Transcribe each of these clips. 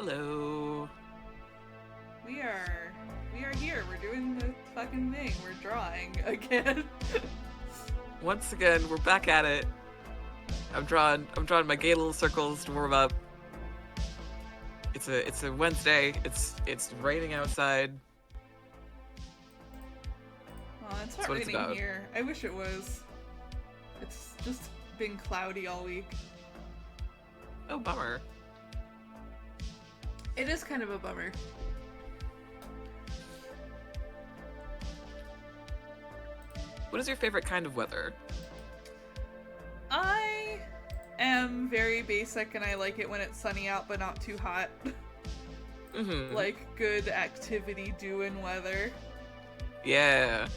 Hello. We are here. We're doing the fucking thing. We're drawing again. Once again, we're back at it. I'm drawing my gay little circles to warm up. It's a Wednesday. It's raining outside. Oh, it's not raining here. I wish it was. It's just been cloudy all week. Oh, bummer. It is kind of a bummer. What is your favorite kind of weather? I am very basic and I like it when it's sunny out but not too hot. Mm-hmm. Like good activity doing weather. Yeah.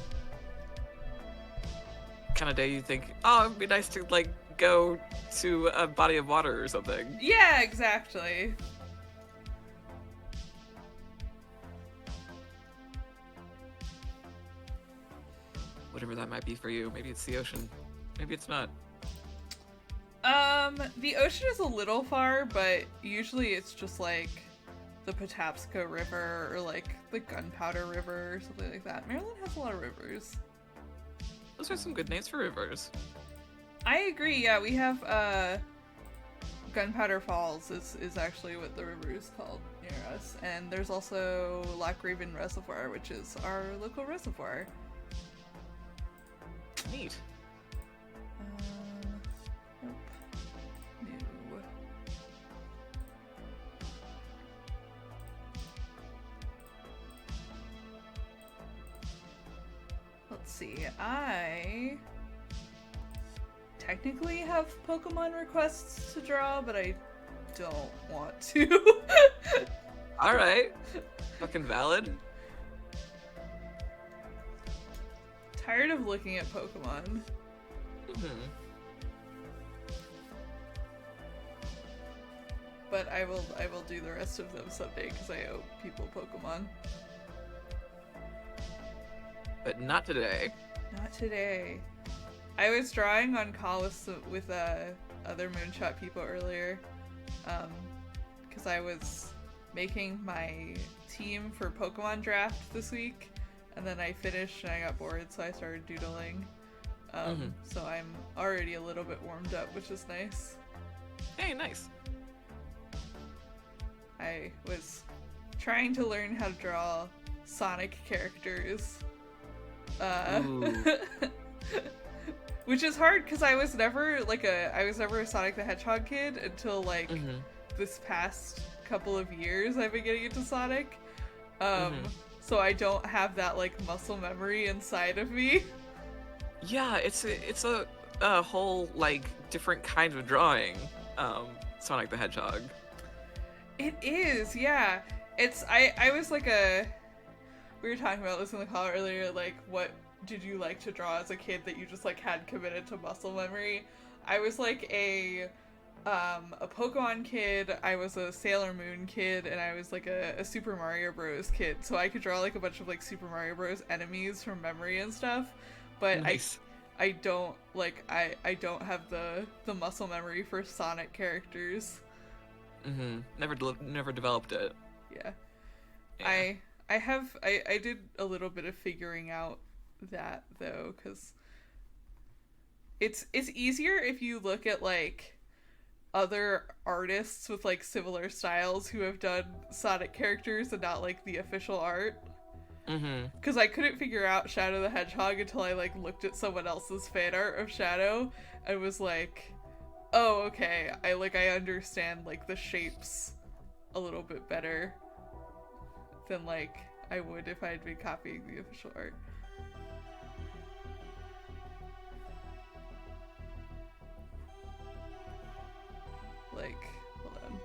Kind of day you think, oh, it'd be nice to like go to a body of water or something. Yeah, exactly. Whatever that might be for you. Maybe it's the ocean. Maybe it's not. The ocean is a little far, but usually it's just like the Patapsco River or like the Gunpowder River or something like that. Maryland has a lot of rivers. Those are some good names for rivers. I agree, yeah, we have, Gunpowder Falls is actually what the river is called near us. And there's also Loch Raven Reservoir, which is our local reservoir. Neat. Nope. No. Let's see, I technically have Pokemon requests to draw, but I don't want to. Alright. Fucking valid. Tired of looking at Pokemon. Mm-hmm. But I will do the rest of them someday because I owe people Pokemon. But not today. Not today. I was drawing on call with other Moonshot people earlier, because I was making my team for Pokemon draft this week, and then I finished and I got bored, so I started doodling. So I'm already a little bit warmed up, which is nice. Hey, nice. I was trying to learn how to draw Sonic characters. Which is hard because I was never a Sonic the Hedgehog kid until like this past couple of years I've been getting into Sonic. So I don't have that like muscle memory inside of me. Yeah, it's a whole like different kind of drawing. Sonic the Hedgehog. It is, yeah. I was like we were talking about this in the call earlier, like what did you like to draw as a kid that you just like had committed to muscle memory? I was like a Pokemon kid, I was a Sailor Moon kid, and I was like a Super Mario Bros kid. So I could draw like a bunch of like Super Mario Bros enemies from memory and stuff. But nice. I don't like I don't have the muscle memory for Sonic characters. Never developed it. Yeah. I did a little bit of figuring out that though, because it's easier if you look at like other artists with like similar styles who have done Sonic characters and not like the official art. Because I couldn't figure out Shadow the Hedgehog until I like looked at someone else's fan art of Shadow and was like, oh, okay, I understand like the shapes a little bit better than like I would if I had been copying the official art. Like, hold on.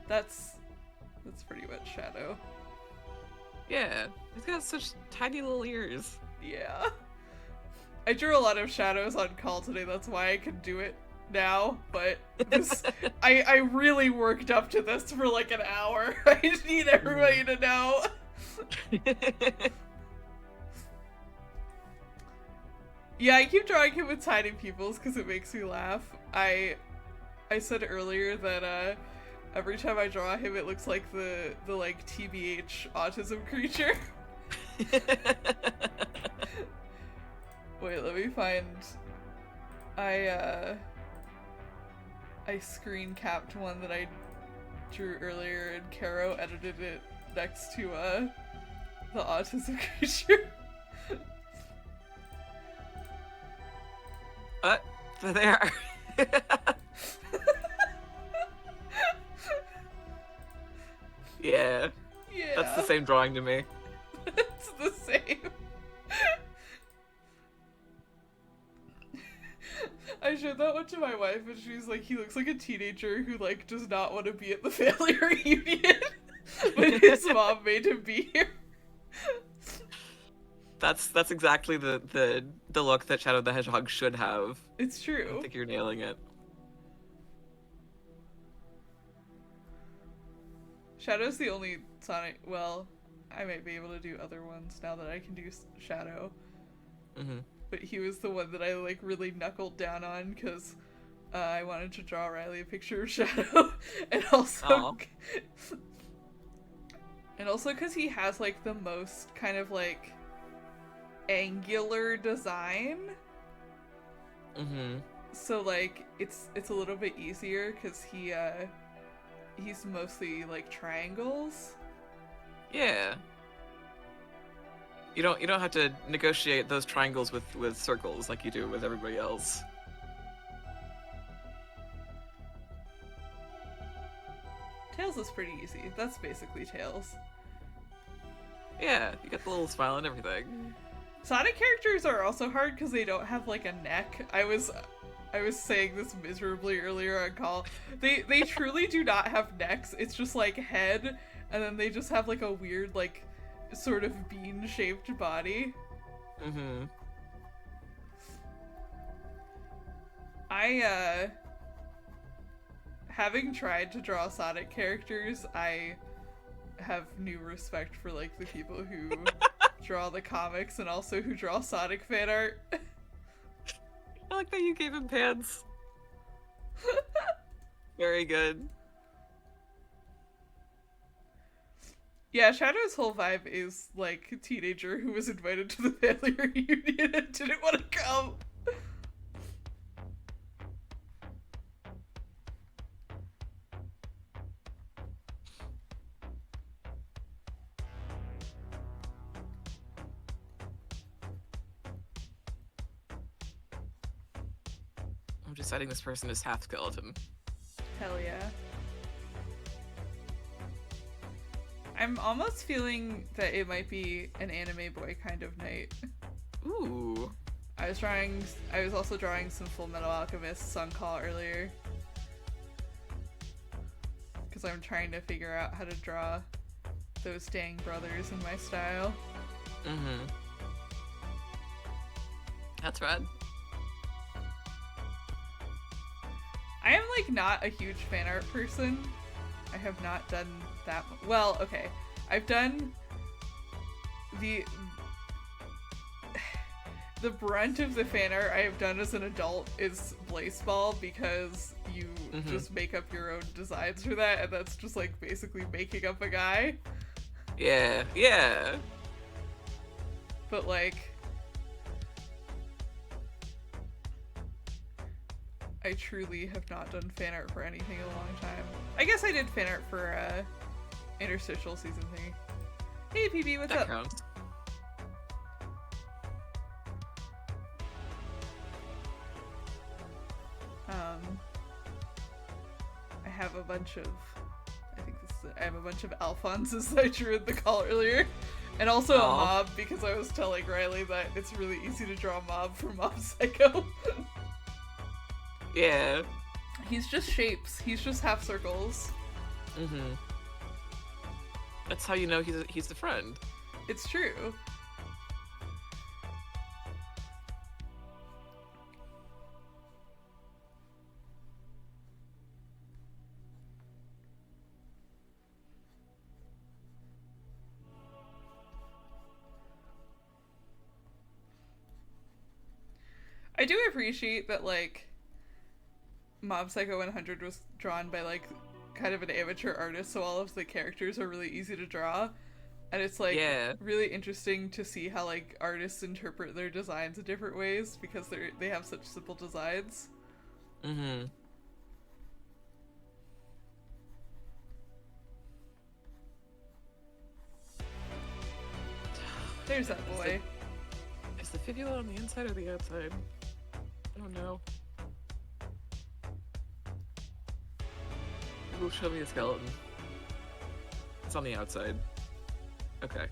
That's pretty much Shadow. Yeah, he's got such tiny little ears. Yeah. I drew a lot of shadows on call today, that's why I could do it now, but this, I really worked up to this for like an hour. I just need everybody to know. Yeah, I keep drawing him with tiny pupils because it makes me laugh, I I said earlier that every time I draw him, it looks like the like TBH autism creature. Wait, let me find. I screen capped one that I drew earlier, and Caro edited it next to the autism creature. So they are. Yeah. Yeah. That's the same drawing to me. It's the same. I showed that one to my wife, and she's like, he looks like a teenager who, like, does not want to be at the family reunion, but his mom made him be here. That's exactly the look that Shadow the Hedgehog should have. It's true. I think you're nailing it. Shadow's the only Sonic. Well, I might be able to do other ones now that I can do Shadow. Mm-hmm. But he was the one that I like really knuckled down on because I wanted to draw Riley a picture of Shadow, and also because he has like the most kind of like angular design. Mm-hmm. So like it's a little bit easier because he's mostly like triangles. Yeah. You don't have to negotiate those triangles with circles like you do with everybody else. Tails is pretty easy. That's basically Tails. Yeah, you got the little smile and everything. Sonic characters are also hard because they don't have like a neck. I was saying this miserably earlier on call. They truly do not have necks. It's just like head, and then they just have like a weird like sort of bean-shaped body. Mm-hmm. Having tried to draw Sonic characters, I have new respect for like the people who draw the comics and also who draw Sonic fan art. I like that you gave him pants. Very good. Yeah, Shadow's whole vibe is like a teenager who was invited to the family reunion and didn't want to come. I'm deciding this person is half skeleton. Hell yeah. I'm almost feeling that it might be an anime boy kind of night. Ooh. I was also drawing some Full Metal Alchemist Sun Call earlier. Because I'm trying to figure out how to draw those dang brothers in my style. Mm-hmm. That's rad. I am like not a huge fan art person. I have not done that. Well, okay. I've done the brunt of the fan art I have done as an adult is Blazeball because you just make up your own designs for that, and that's just like basically making up a guy. Yeah, yeah. But like I truly have not done fan art for anything in a long time. I guess I did fan art for Interstitial Season 3. Hey PB, what's that up? Counts. I have a bunch of I have a bunch of Alphonses that I drew in the call earlier. And also a mob because I was telling Riley that it's really easy to draw a mob for Mob Psycho. Yeah. He's just shapes. He's just half circles. Mm-hmm. That's how you know he's the friend. It's true. I do appreciate that, like, Mob Psycho 100 was drawn by like kind of an amateur artist, so all of the characters are really easy to draw. And it's like Yeah. really interesting to see how like artists interpret their designs in different ways because they have such simple designs. Mm-hmm. There's that boy. Is the fibula on the inside or the outside? I don't know. Will show me a skeleton. It's on the outside. Okay.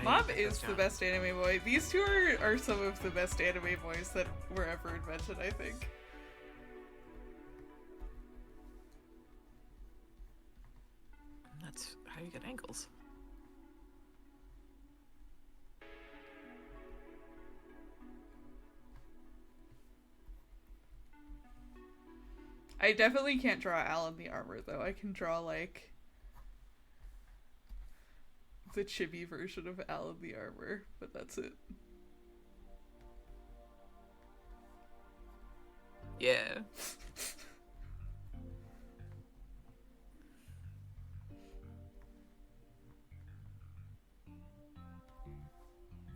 Mob is the best anime boy. These two are some of the best anime boys that were ever invented, I think. That's how you get angles. I definitely can't draw Al in the armor, though. I can draw, like, the chibi version of Al in the armor, but that's it. Yeah.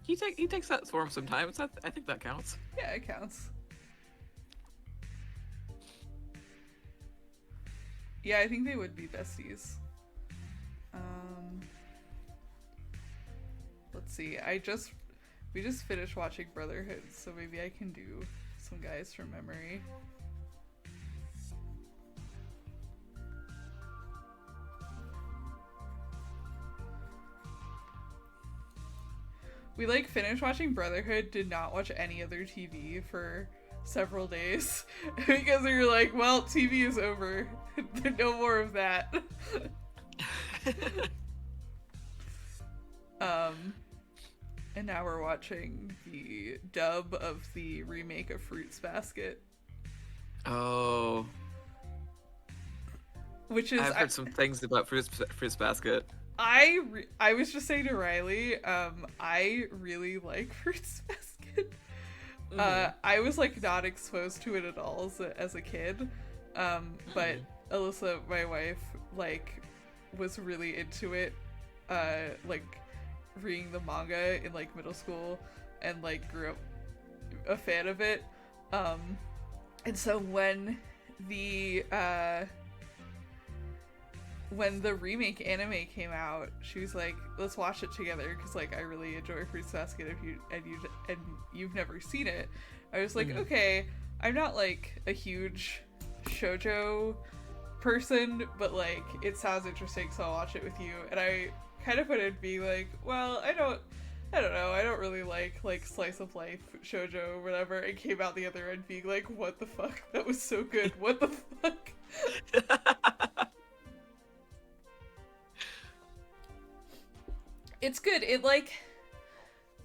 He takes that form sometimes. I think that counts. Yeah, it counts. Yeah, I think they would be besties. Let's see. We just finished watching Brotherhood, so maybe I can do some guys from memory. We like finished watching Brotherhood, did not watch any other TV for several days because we were like, well, TV is over. No more of that. And now we're watching the dub of the remake of Fruits Basket. Oh. Which is I've heard some things about Fruits Basket. I was just saying to Riley, I really like Fruits Basket. I was like not exposed to it at all as a kid, but Alyssa, my wife, like was really into it, like reading the manga in like middle school, and like grew up a fan of it. And so when the remake anime came out, she was like, let's watch it together because like I really enjoy Fruits Basket and you've never seen it. I was like, okay, I'm not like a huge shoujo person, but like it sounds interesting, so I'll watch it with you. And I kind of put it being like, well, I don't know, I don't really like slice of life shoujo or whatever, and came out the other end being like, what the fuck, that was so good, what the fuck. It's good. It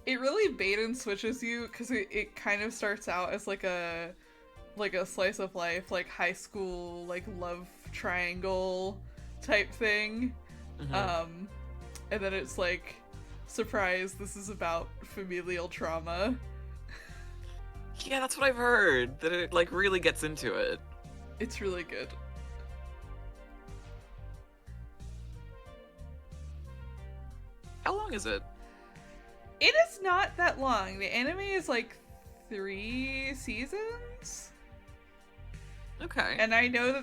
really bait and switches you because it kind of starts out as like a slice of life, like high school, like love triangle type thing. And then it's like, surprise, this is about familial trauma. Yeah, that's what I've heard. That it like really gets into it. It's really good. How long is it? It is not that long. The anime is like 3 seasons. Okay. And I know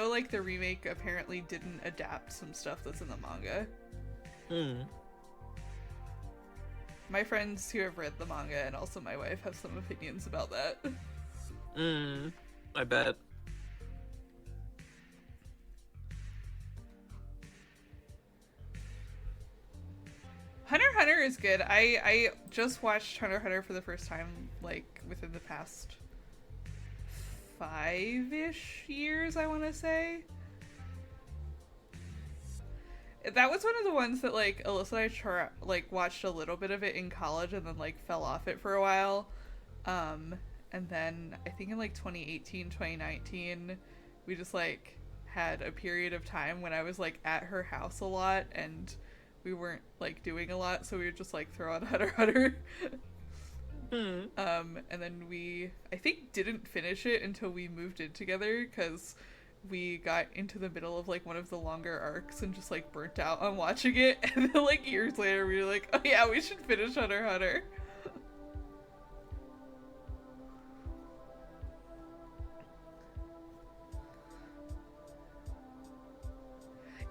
like the remake apparently didn't adapt some stuff that's in the manga. My friends who have read the manga and also my wife have some opinions about that. I bet. Hunter x Hunter is good. I just watched Hunter x Hunter for the first time like within the past 5-ish years, I want to say. That was one of the ones that like Alyssa and I watched a little bit of it in college and then like fell off it for a while. And then I think in like 2018, 2019, we just like had a period of time when I was like at her house a lot and we weren't like doing a lot, so we would just like throw on Hunter x Hunter. Hmm. And then we, I think, didn't finish it until we moved in together because we got into the middle of like one of the longer arcs and just like burnt out on watching it. And then like years later, we were like, oh yeah, we should finish Hunter x Hunter.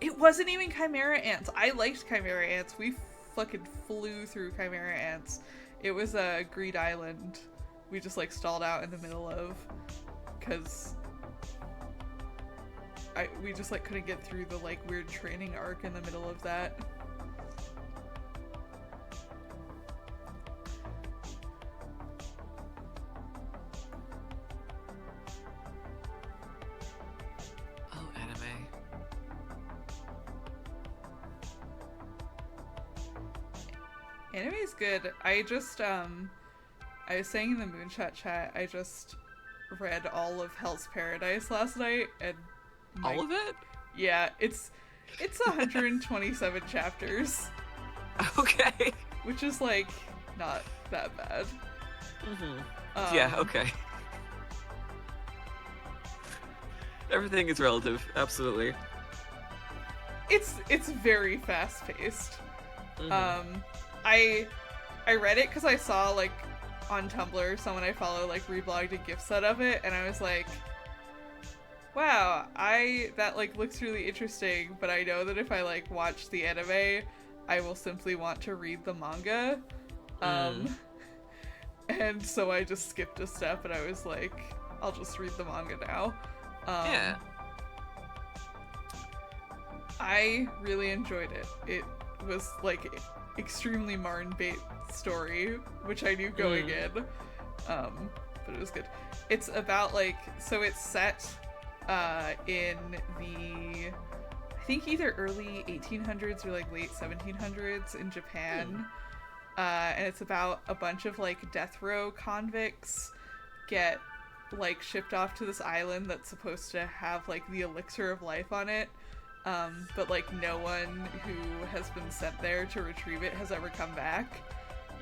It wasn't even Chimera Ants. I liked Chimera Ants. We fucking flew through Chimera Ants. It was a Greed Island. We just like stalled out in the middle of, because we just like couldn't get through the like weird training arc in the middle of that. Oh, anime. Anime's good. I just I was saying in the Moonshot chat, I just read all of Hell's Paradise last night, and All of it? yeah, it's 127 chapters, Okay. which is like not that bad. Yeah, okay. Everything is relative, absolutely. It's very fast paced. Mhm. I read it because I saw like on Tumblr someone I follow like reblogged a GIF set of it, and I was like, wow, that like looks really interesting, but I know that if I like watch the anime, I will simply want to read the manga. And so I just skipped a step and I was like, I'll just read the manga now. Yeah. I really enjoyed it. It was like extremely Marn bait story, which I knew going in. But it was good. It's about like, so it's set in the, I think either early 1800s or like late 1700s in Japan. And it's about a bunch of like death row convicts get like shipped off to this island that's supposed to have like the elixir of life on it. But like no one who has been sent there to retrieve it has ever come back.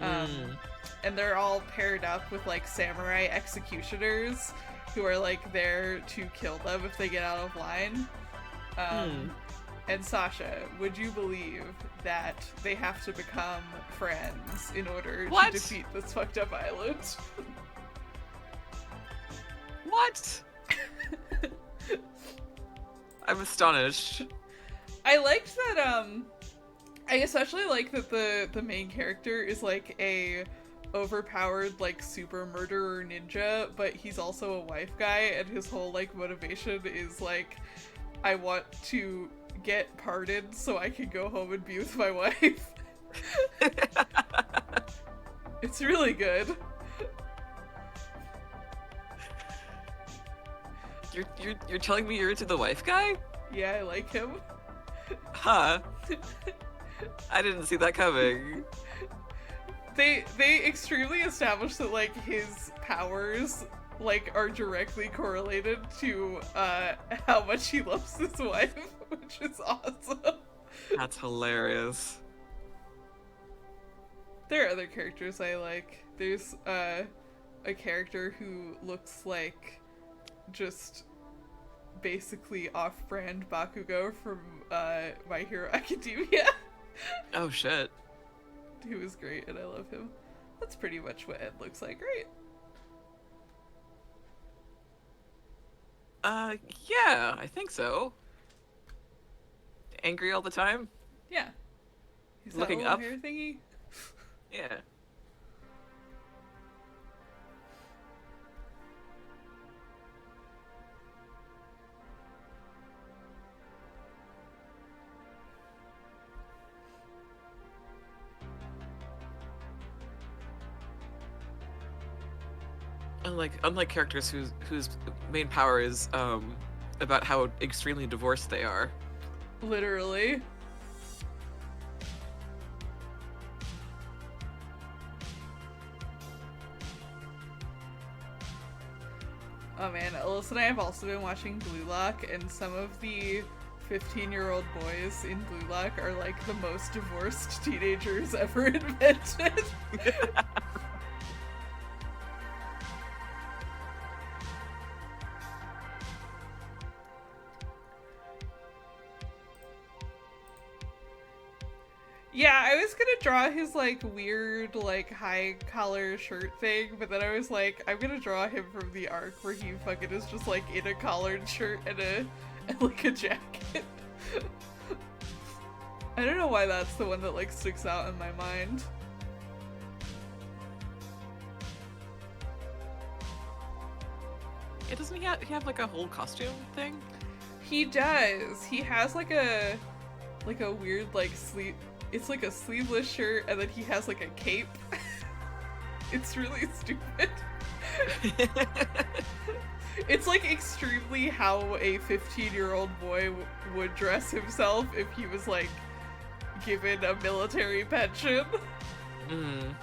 And they're all paired up with like samurai executioners who are like there to kill them if they get out of line. And Sasha, would you believe that they have to become friends in order to defeat this fucked up island? What? I'm astonished. I liked that, I especially like that the main character is like a overpowered like super murderer ninja, but he's also a wife guy, and his whole like motivation is like, I want to get pardoned so I can go home and be with my wife. It's really good. You're telling me you're into the wife guy? Yeah, I like him. Huh. I didn't see that coming. They extremely established that like his powers like are directly correlated to how much he loves his wife, which is awesome. That's hilarious. There are other characters I like. There's a character who looks like just basically off-brand Bakugo from My Hero Academia. Oh shit. He was great and I love him. That's pretty much what Ed looks like, right? Yeah, I think so. Angry all the time? Yeah. He's Looking that little up? hair thingy. Yeah. Unlike characters whose main power is about how extremely divorced they are. Literally. Oh man, Alyssa and I have also been watching Blue Lock, and some of the 15-year-old boys in Blue Lock are like the most divorced teenagers ever invented. Yeah, I was gonna draw his like weird like high collar shirt thing, but then I was like, I'm gonna draw him from the arc where he fucking is just like in a collared shirt and like a jacket. I don't know why that's the one that like sticks out in my mind. Yeah, doesn't he have like a whole costume thing? He does. He has like a weird like sleeve. It's like a sleeveless shirt, and then he has like a cape. It's really stupid. It's like extremely how a 15-year-old boy would dress himself if he was like given a military pension. Mm.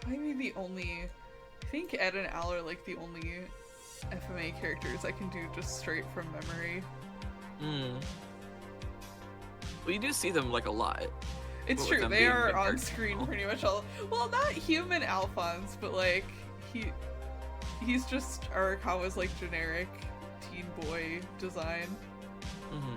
That might be the only. I think Ed and Al are like the only FMA characters I can do just straight from memory. Mm. Well, you do see them like a lot. It's With true, them they being are big on characters. screen pretty much all. Well, not human Alphonse, but like he's just Arakawa's like generic teen boy design. Mm-hmm.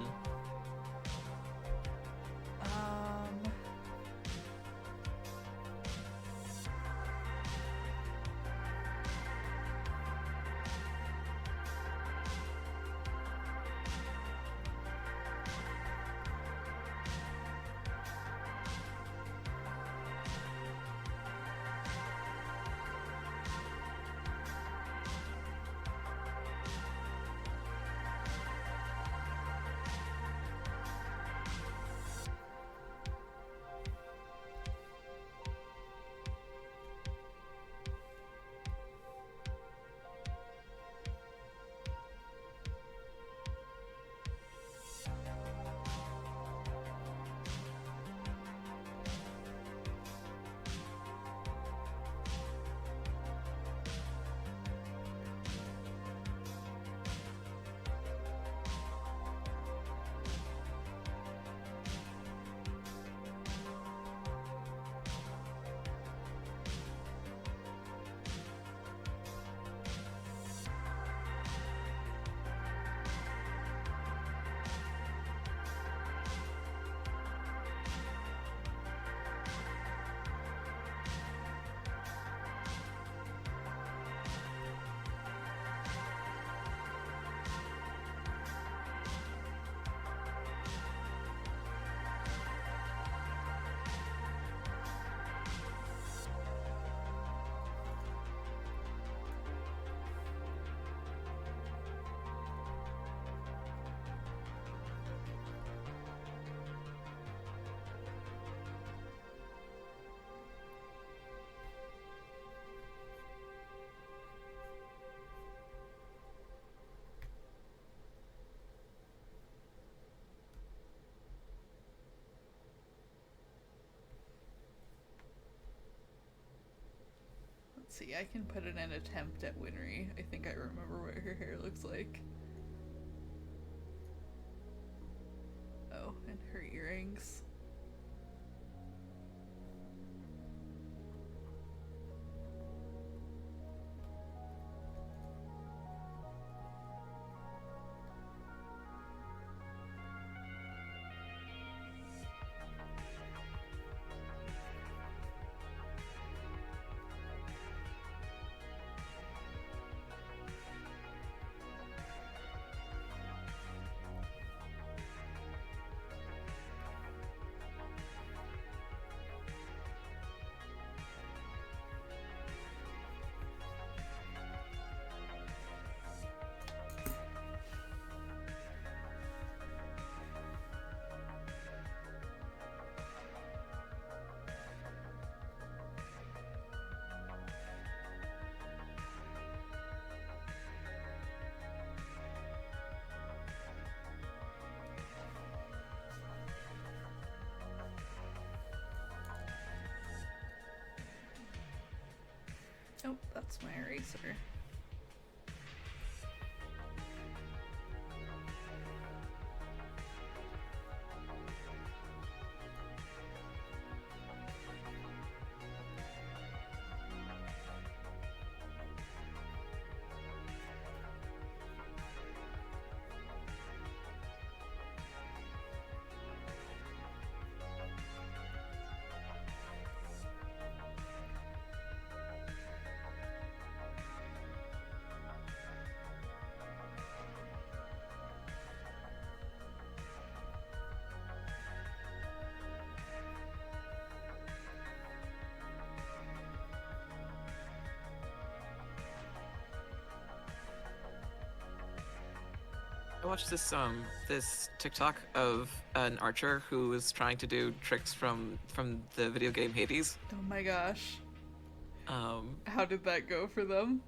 Let's see, I can put in an attempt at Winry. I think I remember what her hair looks like. Oh, and her earrings. Oh, that's my eraser. I watched this TikTok of an archer who was trying to do tricks from the video game Hades. Oh my gosh. Um, How did that go for them?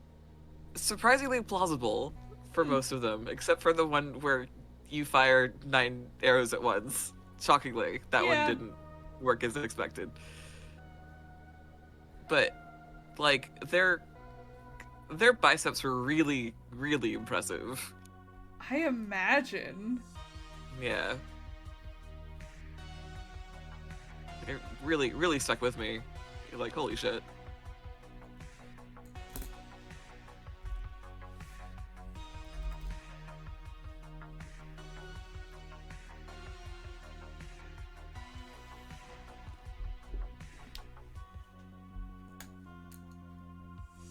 Surprisingly plausible for most of them, except for the one where you fire 9 arrows at once. Shockingly, that one Yeah. didn't work as expected. But like their biceps were really, really impressive. I imagine. Yeah. It really, really stuck with me. You're like, holy shit.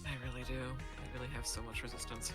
I really do. I really have so much resistance.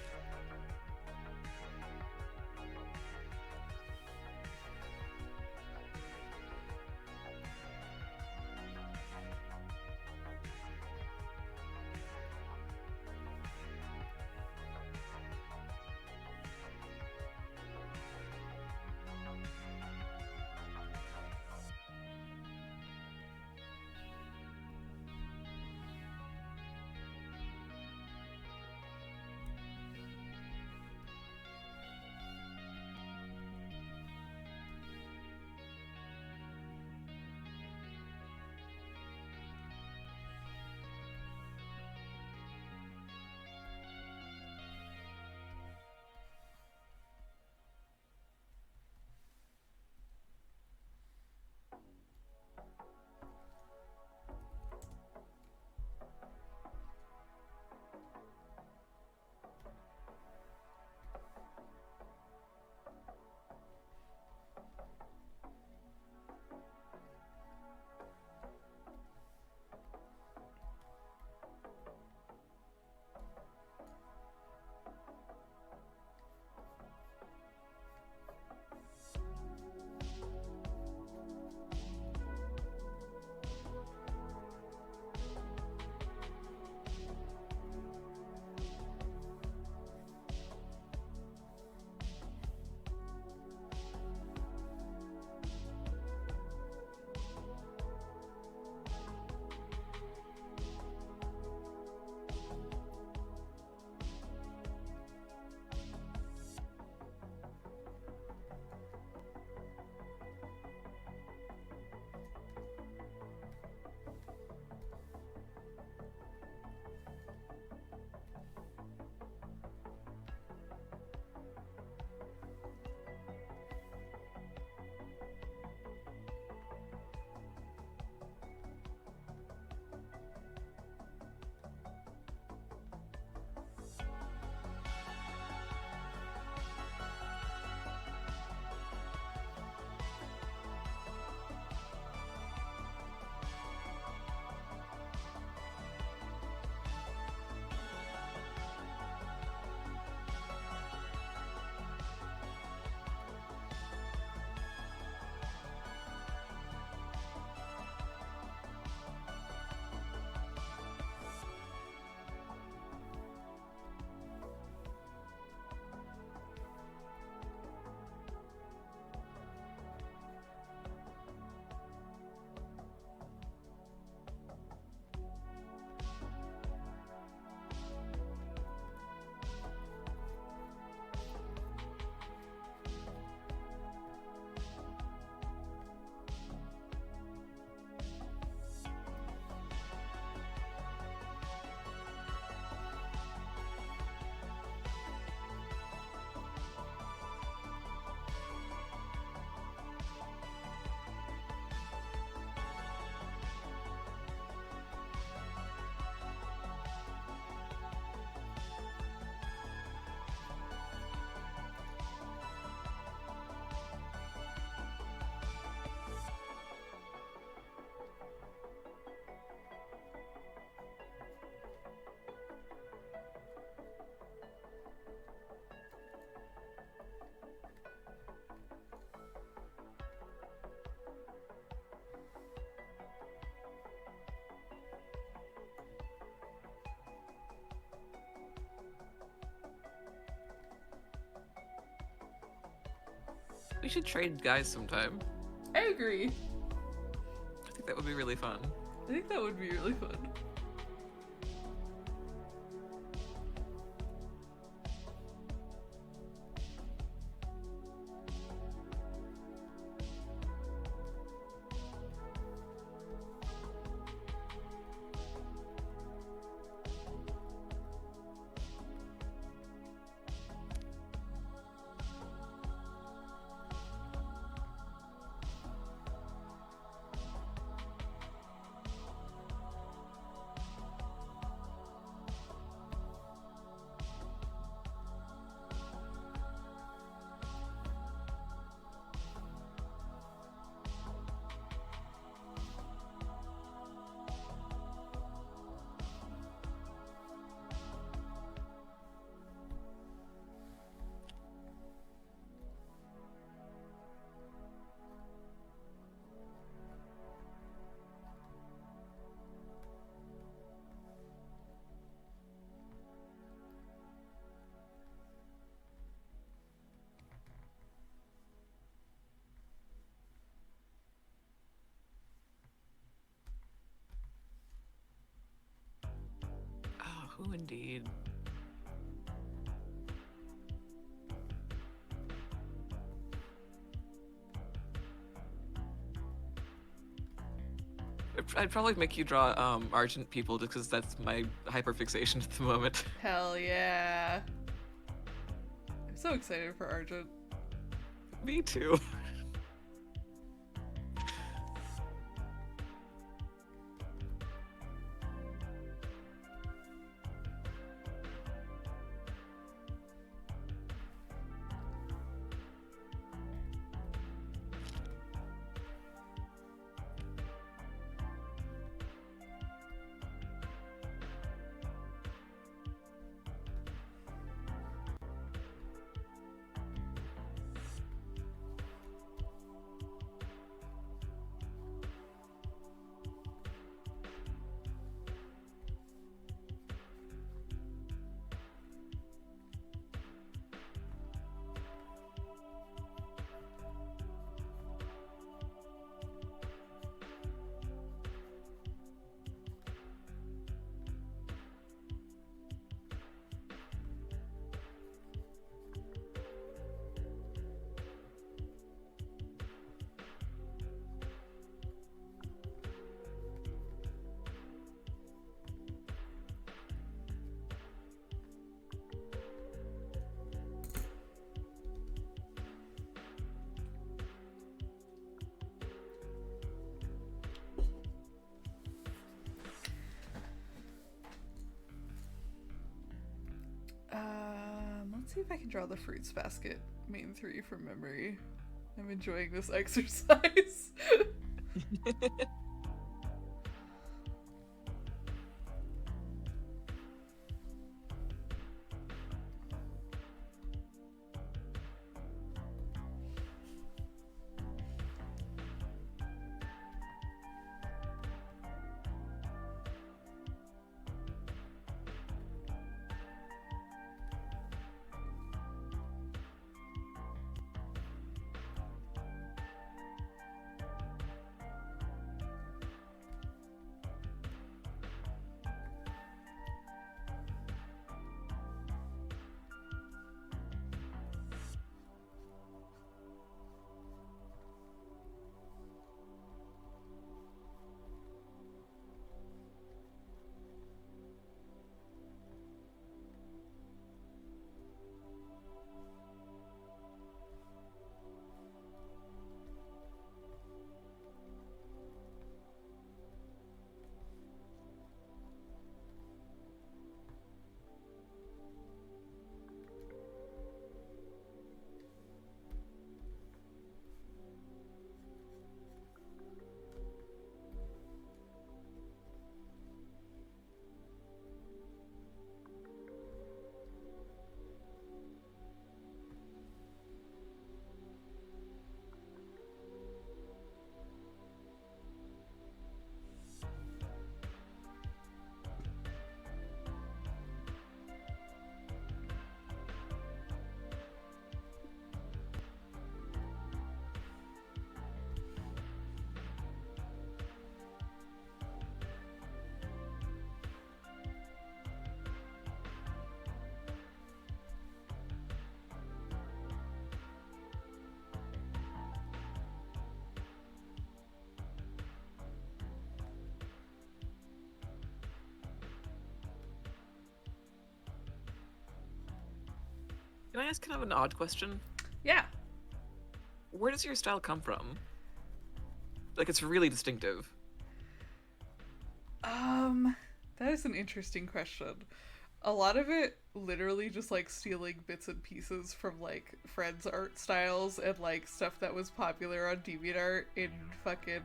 We should trade guys sometime. I agree. I think that would be really fun. I think that would be really fun. Oh, who indeed? I'd probably make you draw Argent people just because that's my hyperfixation at the moment. Hell yeah. I'm so excited for Argent. Me too. Let's see if I can draw the fruits basket main 3 from memory. I'm enjoying this exercise. Can I ask kind of an odd question? Yeah. Where does your style come from? Like, it's really distinctive. That is an interesting question. A lot of it literally just like stealing bits and pieces from like friends' art styles and like stuff that was popular on DeviantArt in fucking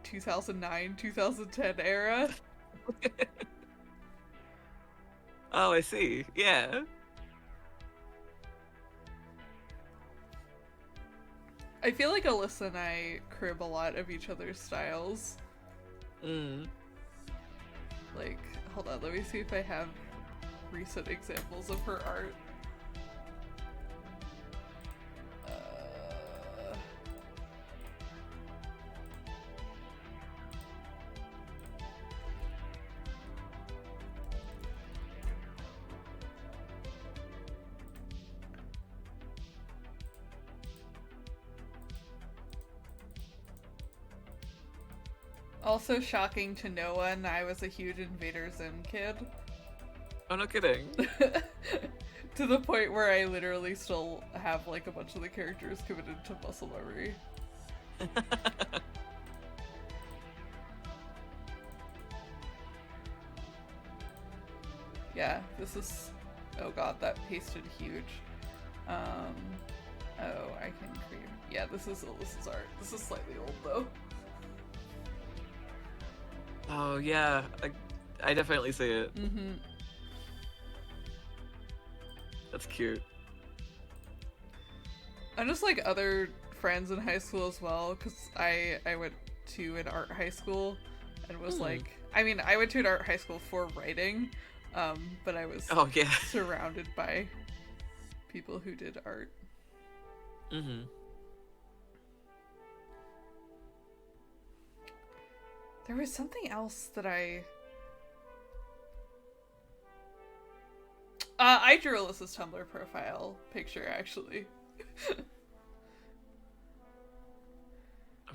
2009, 2010 era. Oh, I see. Yeah. I feel like Alyssa and I crib a lot of each other's styles. Like, hold on, let me see if I have recent examples of her art. Also shocking to no one, I was a huge Invader Zim kid. Oh, no kidding. To the point where I literally still have like a bunch of the characters committed to muscle memory. Yeah, this is... Oh god, that pasted huge. Oh, I can create... Yeah, this is Alyssa's art. This is slightly old though. Oh, yeah. I definitely see it. Mm-hmm. That's cute. And just like other friends in high school as well, because I went to an art high school and was like... I mean, I went to an art high school for writing, but I was surrounded by people who did art. Mm-hmm. There was something else that I drew Alyssa's Tumblr profile picture, actually.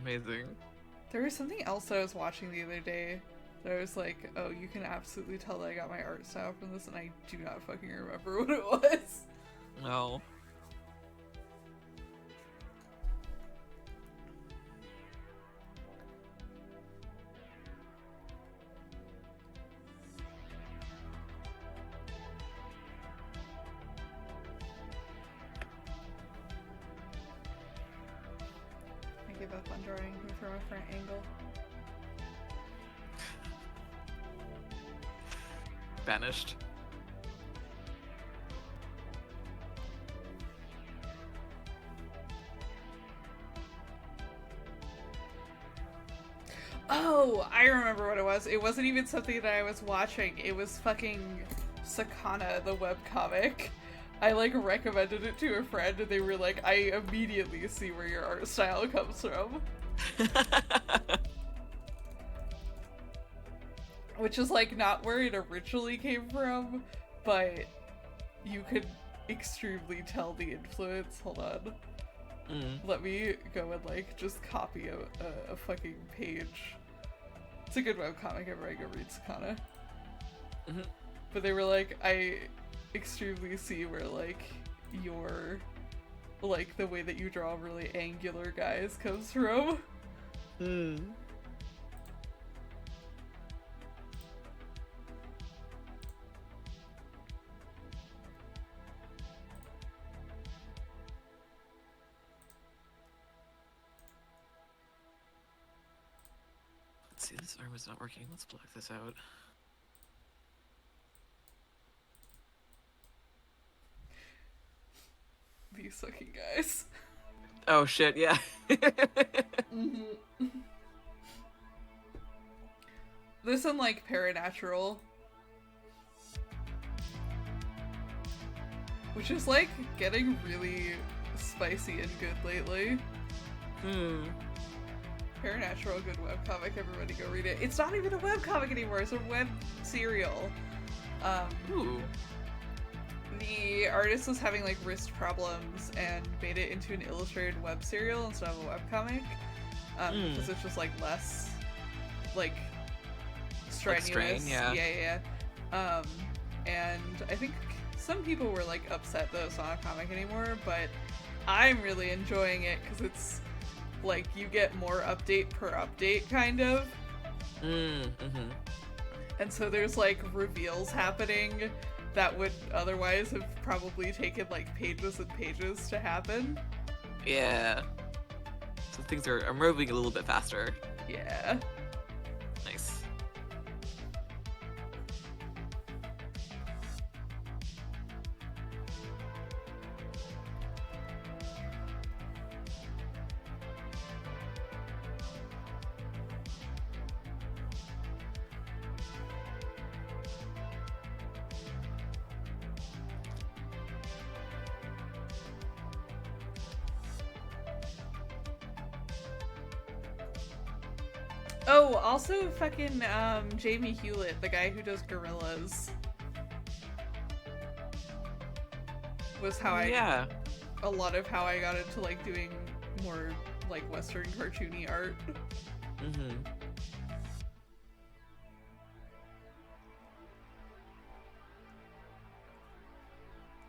Amazing. There was something else that I was watching the other day that I was like, oh, you can absolutely tell that I got my art style from this, and I do not fucking remember what it was. No. I give up on drawing him from a front angle. Banished. Oh, I remember what it was. It wasn't even something that I was watching. It was fucking Sakana, the webcomic. I like recommended it to a friend and they were like, I immediately see where your art style comes from. Which is like not where it originally came from, but you could extremely tell the influence. Hold on. Let me go and like just copy a fucking page. It's a good webcomic, everybody go read Sakana. But they were like, I extremely see where like your like the way that you draw really angular guys comes from. Let's see, this arm is not working. Let's block this out. These fucking guys. Oh shit, yeah. There's some like paranatural, which is like getting really spicy and good lately. Paranatural, good webcomic, everybody go read it. It's not even a webcomic anymore, it's a web serial. Ooh. The artist was having like wrist problems and made it into an illustrated web serial instead of a webcomic. Because it's just like less like strenuous. Like strain, yeah. Yeah. And I think some people were like upset that it's not a comic anymore, but I'm really enjoying it because it's like you get more update per update, kind of. Mm-hmm. And so there's like reveals happening that would otherwise have probably taken like pages and pages to happen. Yeah. So things are moving a little bit faster. Yeah. Nice. Oh, also fucking Jamie Hewlett, the guy who does Gorillas, was how Yeah. a lot of how I got into like doing more like Western cartoony art. Mm-hmm.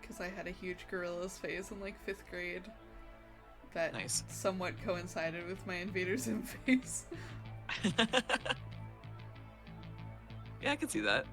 Because I had a huge Gorillas phase in like 5th grade that Nice. somewhat coincided with my Invader Zim phase. Yeah, I can see that.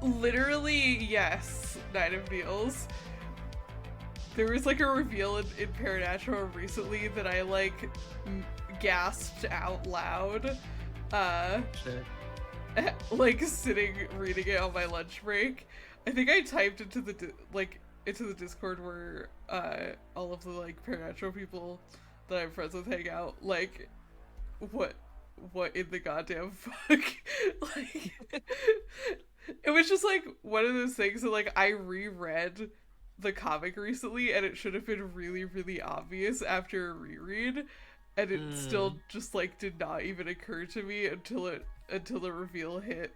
Literally, yes, Nine of Needles. There was like a reveal in Paranatural recently that I like gasped out loud. Shit. Like sitting reading it on my lunch break. I think I typed into the into the Discord where all of the like Paranatural people that I'm friends with hang out. Like, what in the goddamn fuck? Like, it was just like one of those things that like I reread the comic recently and it should have been really, really obvious after a reread, and it still just like did not even occur to me until the reveal hit.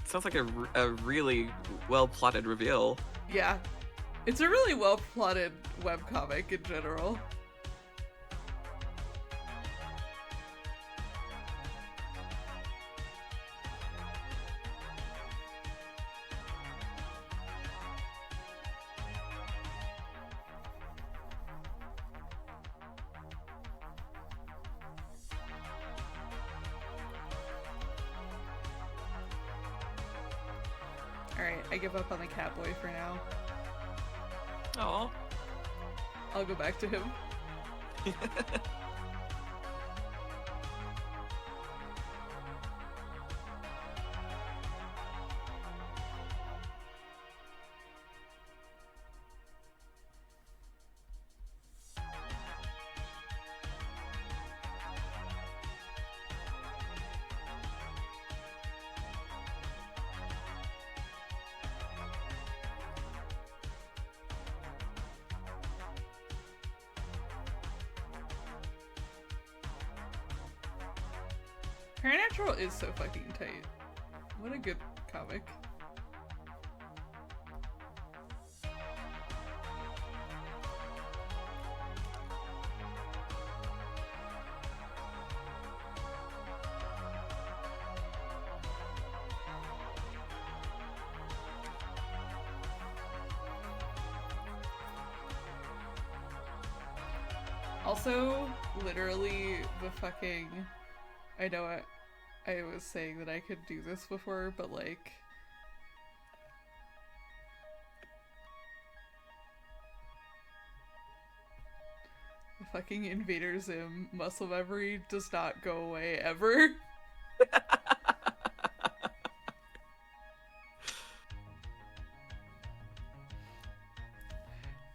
Sounds like a really well plotted reveal. Yeah, it's a really well plotted webcomic in general. Alright, I give up on the Catboy for now. Oh. I'll go back to him. Paranatural is so fucking tight. What a good comic. Also, literally, the fucking... I know I was saying that I could do this before, but like... The fucking Invader Zim muscle memory does not go away ever.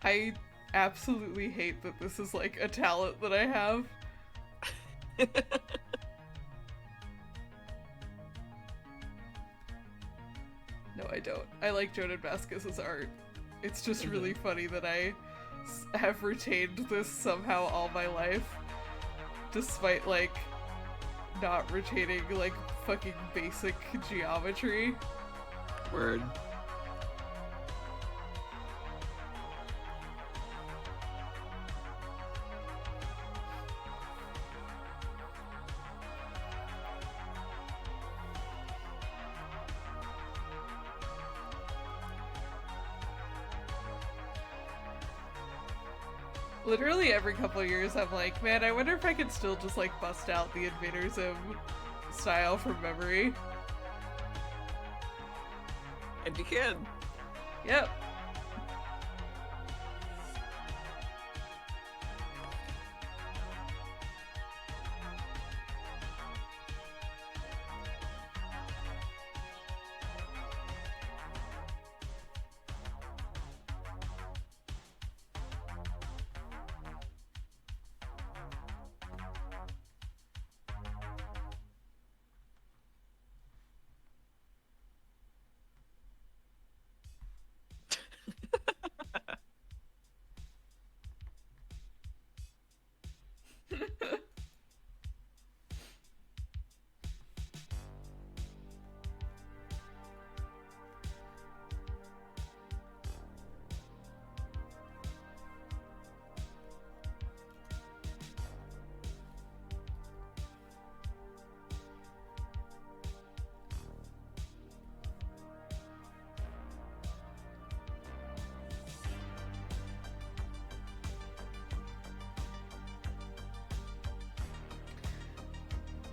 I absolutely hate that this is like a talent that I have. No, I don't. I like Jonan Vasquez's art. It's just really funny that I have retained this somehow all my life, despite like not retaining like fucking basic geometry. Word. Literally every couple of years I'm like, man, I wonder if I could still just like bust out the Invader Zim style from memory. And you can. Yep.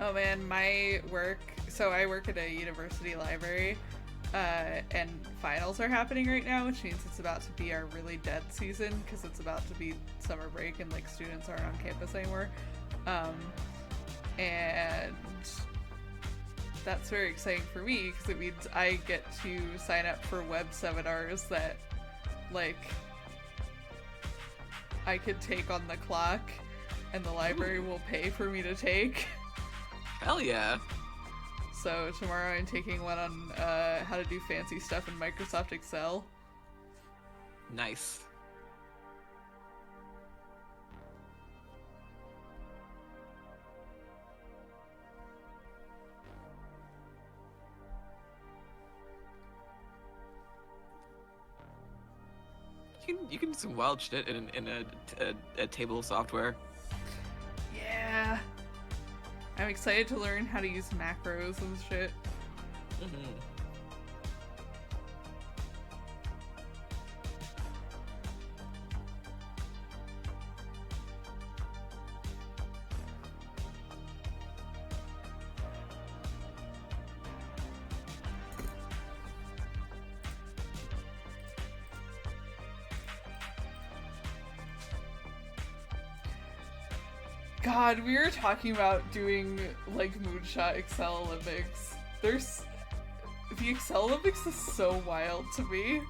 Oh man, my work, so I work at a university library, and finals are happening right now, which means it's about to be our really dead season, because it's about to be summer break and like students aren't on campus anymore. And that's very exciting for me, because it means I get to sign up for web seminars that, like, I could take on the clock, and the library will pay for me to take. Hell yeah. So tomorrow I'm taking one on how to do fancy stuff in Microsoft Excel. Nice. You can do some wild shit in a table of software. Yeah. I'm excited to learn how to use macros and shit. Mm-hmm. God, we were talking about doing, like, Moonshot Excel Olympics. The Excel Olympics is so wild to me.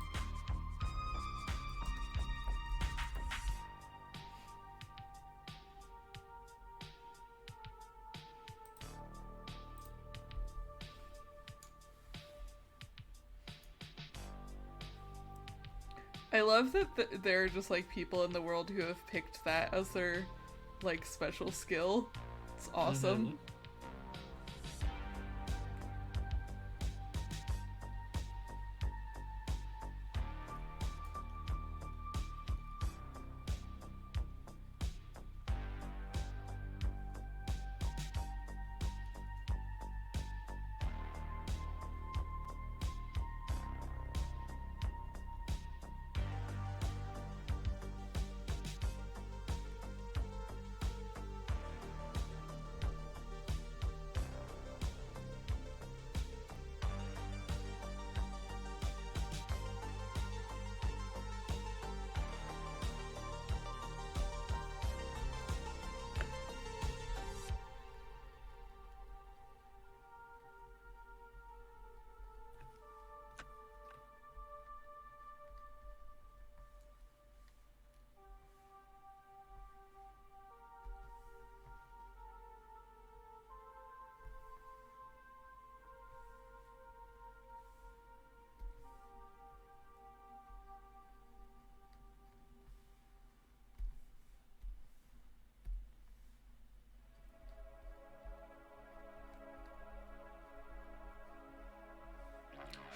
I love that there are just, like, people in the world who have picked that as their, like, special skill. It's awesome. Mm-hmm.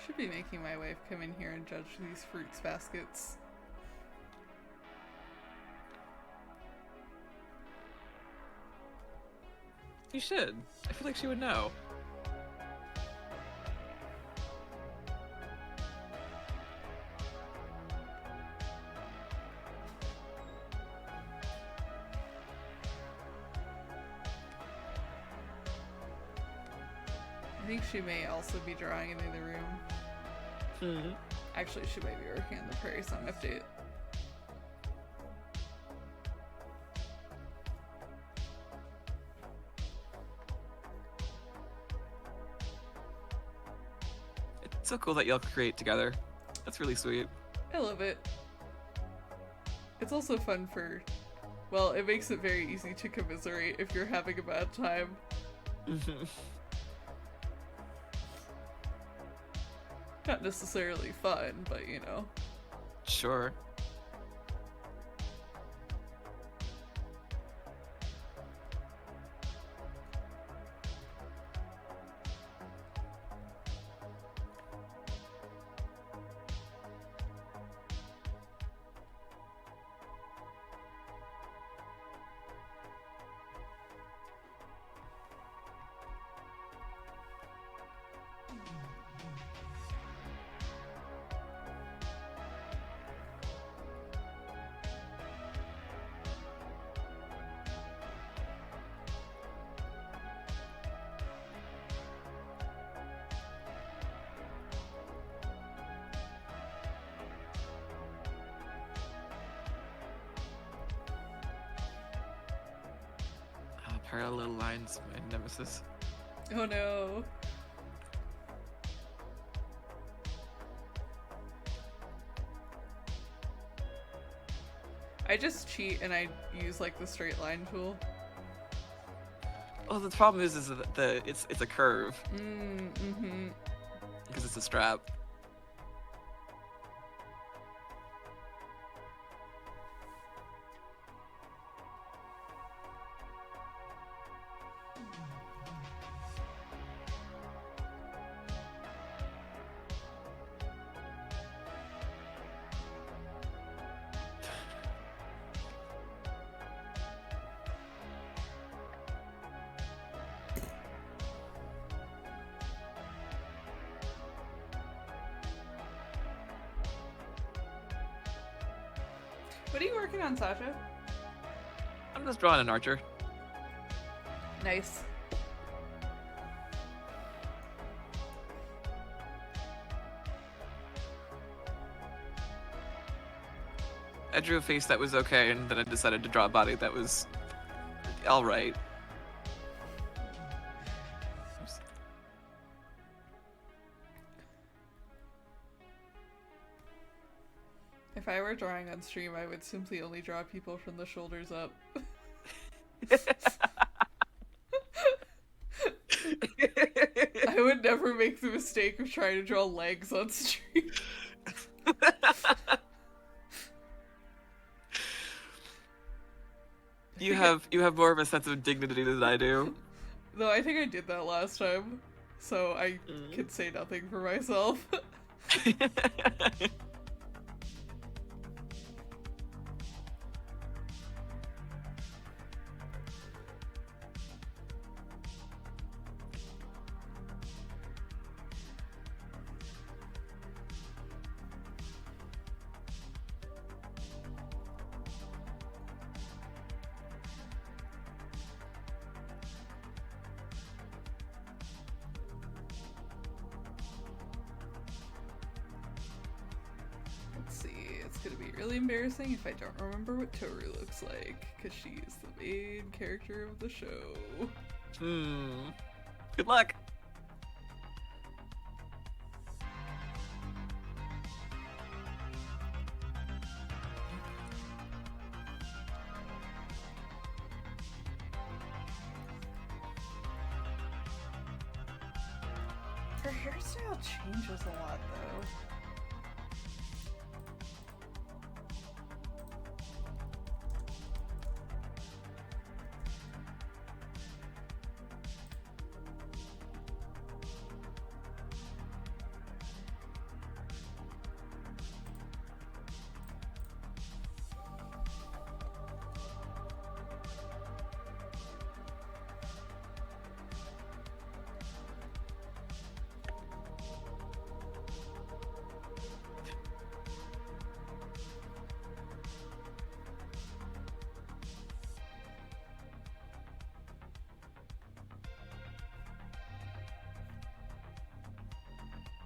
Should be making my wife come in here and judge these fruits baskets. You should. I feel like she would know. I think she may also be drawing in the other room. Mm-hmm. Actually, she might be working on the Prairie Song update. It's so cool that y'all create together. That's really sweet. I love it. It's also fun for... Well, it makes it very easy to commiserate if you're having a bad time. Mm-hmm. Not necessarily fun, but you know. Sure. Parallel lines, my nemesis. Oh no. I just cheat and I use like the straight line tool. Well, the problem is that it's a curve Mm-hmm. because it's a strap. What are you working on, Sasha? I'm just drawing an archer. Nice. I drew a face that was okay, and then I decided to draw a body that was alright. If I were drawing on stream, I would simply only draw people from the shoulders up. I would never make the mistake of trying to draw legs on stream. You have more of a sense of dignity than I do. Though I think I did that last time, so I can say nothing for myself. Really embarrassing if I don't remember what Toru looks like, because she's the main character of the show. Good luck. Her hairstyle changes a lot, though.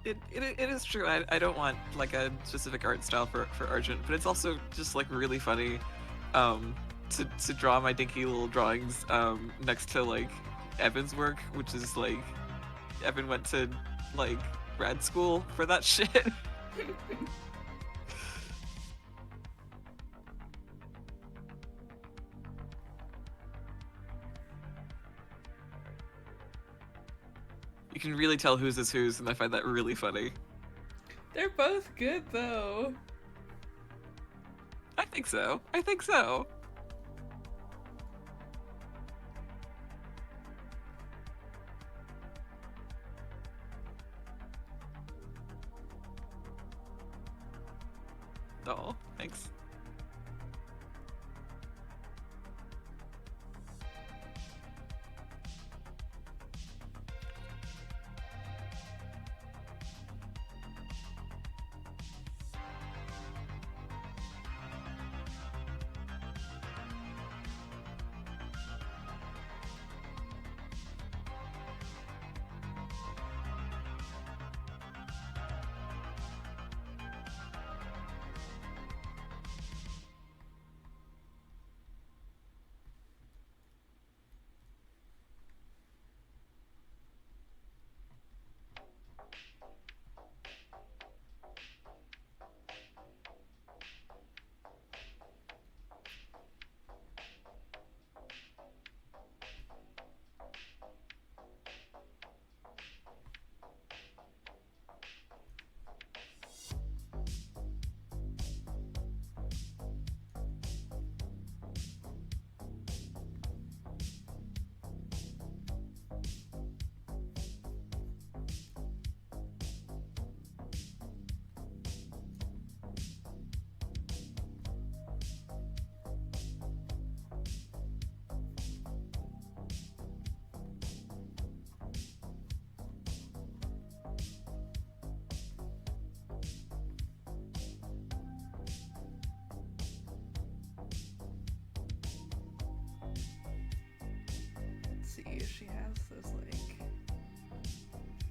It is true. I don't want like a specific art style for Argent, but it's also just like really funny um to draw my dinky little drawings next to like Evan's work, which is like Evan went to like grad school for that shit. You can really tell whose is whose, and I find that really funny. They're both good though. I think so. I think so. Oh, thanks. See, she has those like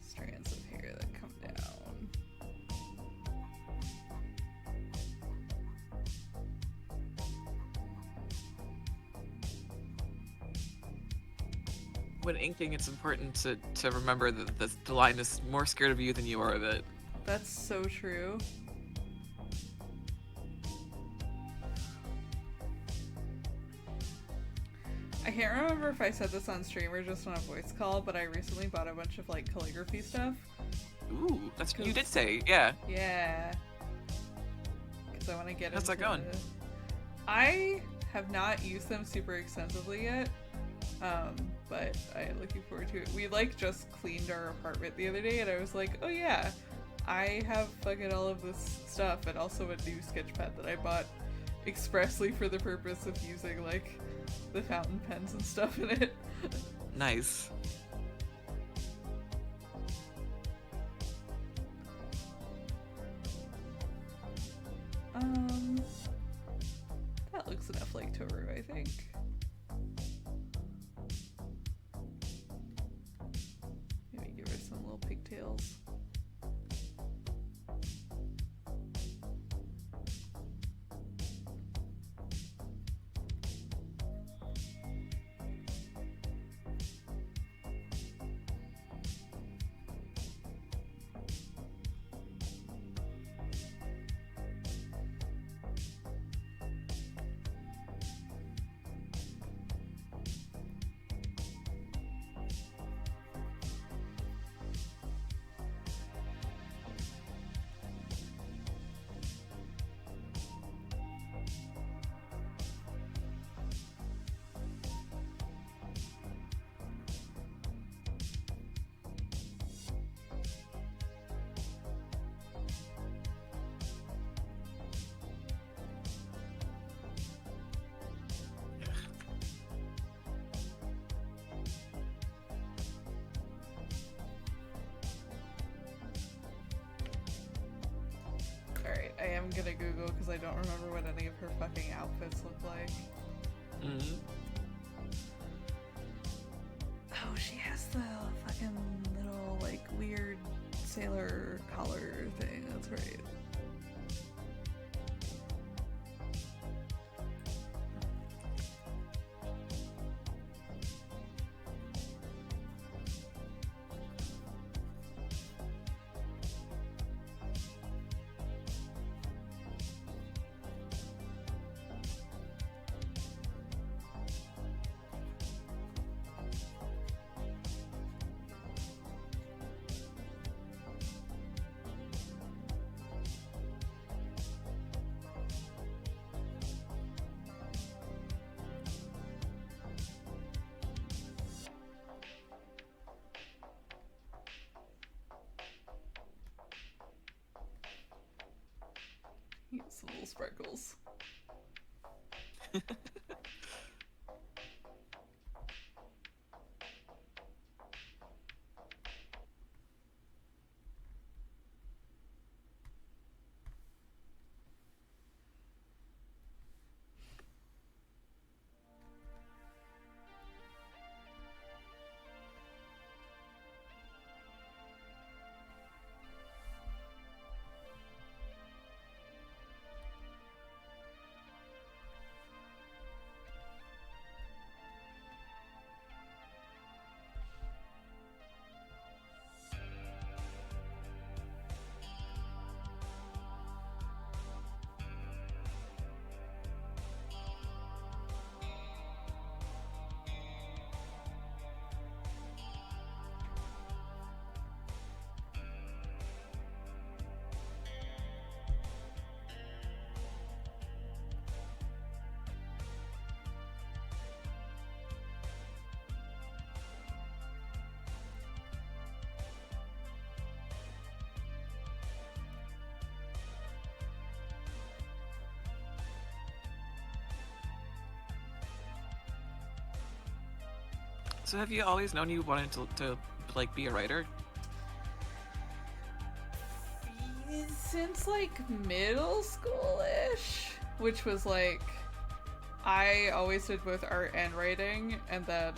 strands of hair that come down. When inking, it's important to remember that the line is more scared of you than you are of it. That's so true. I can't remember if I said this on stream or just on a voice call, but I recently bought a bunch of like calligraphy stuff. Ooh, that's you did say, yeah. Yeah. Because I want to get How's that going? I have not used them super extensively yet, but I am looking forward to it. We like just cleaned our apartment the other day, and I was like, oh yeah, I have fucking all of this stuff, and also a new sketch pad that I bought expressly for the purpose of using like the fountain pens and stuff in it. Nice. That looks enough like Toru, I think. Maybe give her some little pigtails. I am gonna Google because I don't remember what any of her fucking outfits look like. Mm-hmm. Oh, she has the fucking little, like, weird sailor collar thing. That's right. Some little sprinkles. So have you always known you wanted to like be a writer? Since like middle school-ish, which was like I always did both art and writing, and then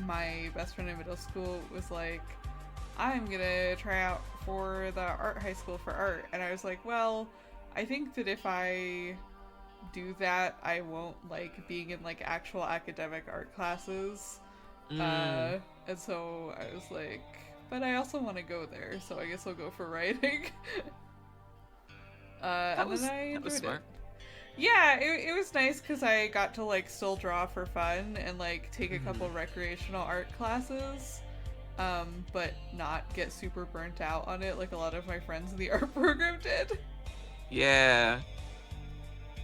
my best friend in middle school was like, I'm gonna try out for the art high school for art, and I was like, well, I think that if I do that, I won't like being in like actual academic art classes. And so I was like, but I also want to go there, so I guess I'll go for writing. That was smart. Yeah, it was nice because I got to like still draw for fun and like take a couple recreational art classes, but not get super burnt out on it like a lot of my friends in the art program did. Yeah.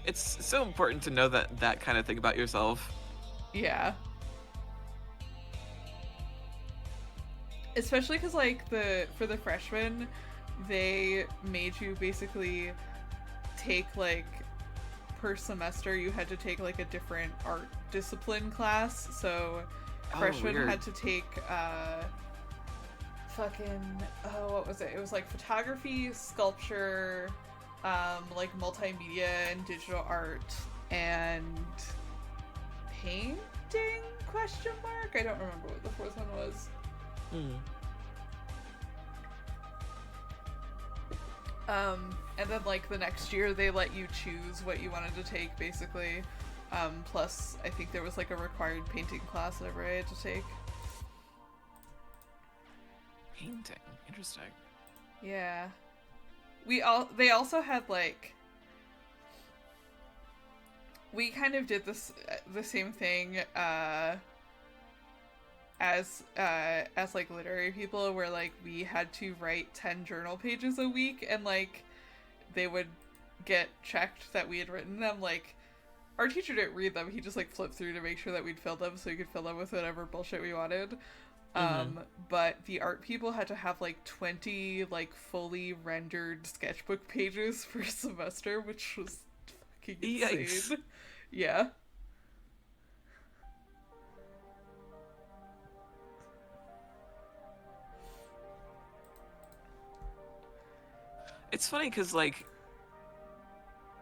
It's so important to know that kind of thing about yourself. Yeah. Especially because, like, for the freshmen, they made you basically take, like, per semester you had to take, like, a different art discipline class. So freshmen had to take, what was it? It was, like, photography, sculpture, like, multimedia and digital art, and painting? ? I don't remember what the fourth one was. And then like the next year they let you choose what you wanted to take basically. Plus I think there was like a required painting class that I had to take. Painting, interesting. Yeah. They also had like, we kind of did the same thing as like literary people, where like we had to write 10 journal pages a week, and like they would get checked that we had written them. Like our teacher didn't read them, he just like flipped through to make sure that we'd fill them, so we could fill them with whatever bullshit we wanted. But the art people had to have like 20 like fully rendered sketchbook pages per semester, which was fucking insane. Yikes. Yeah. It's funny because, like,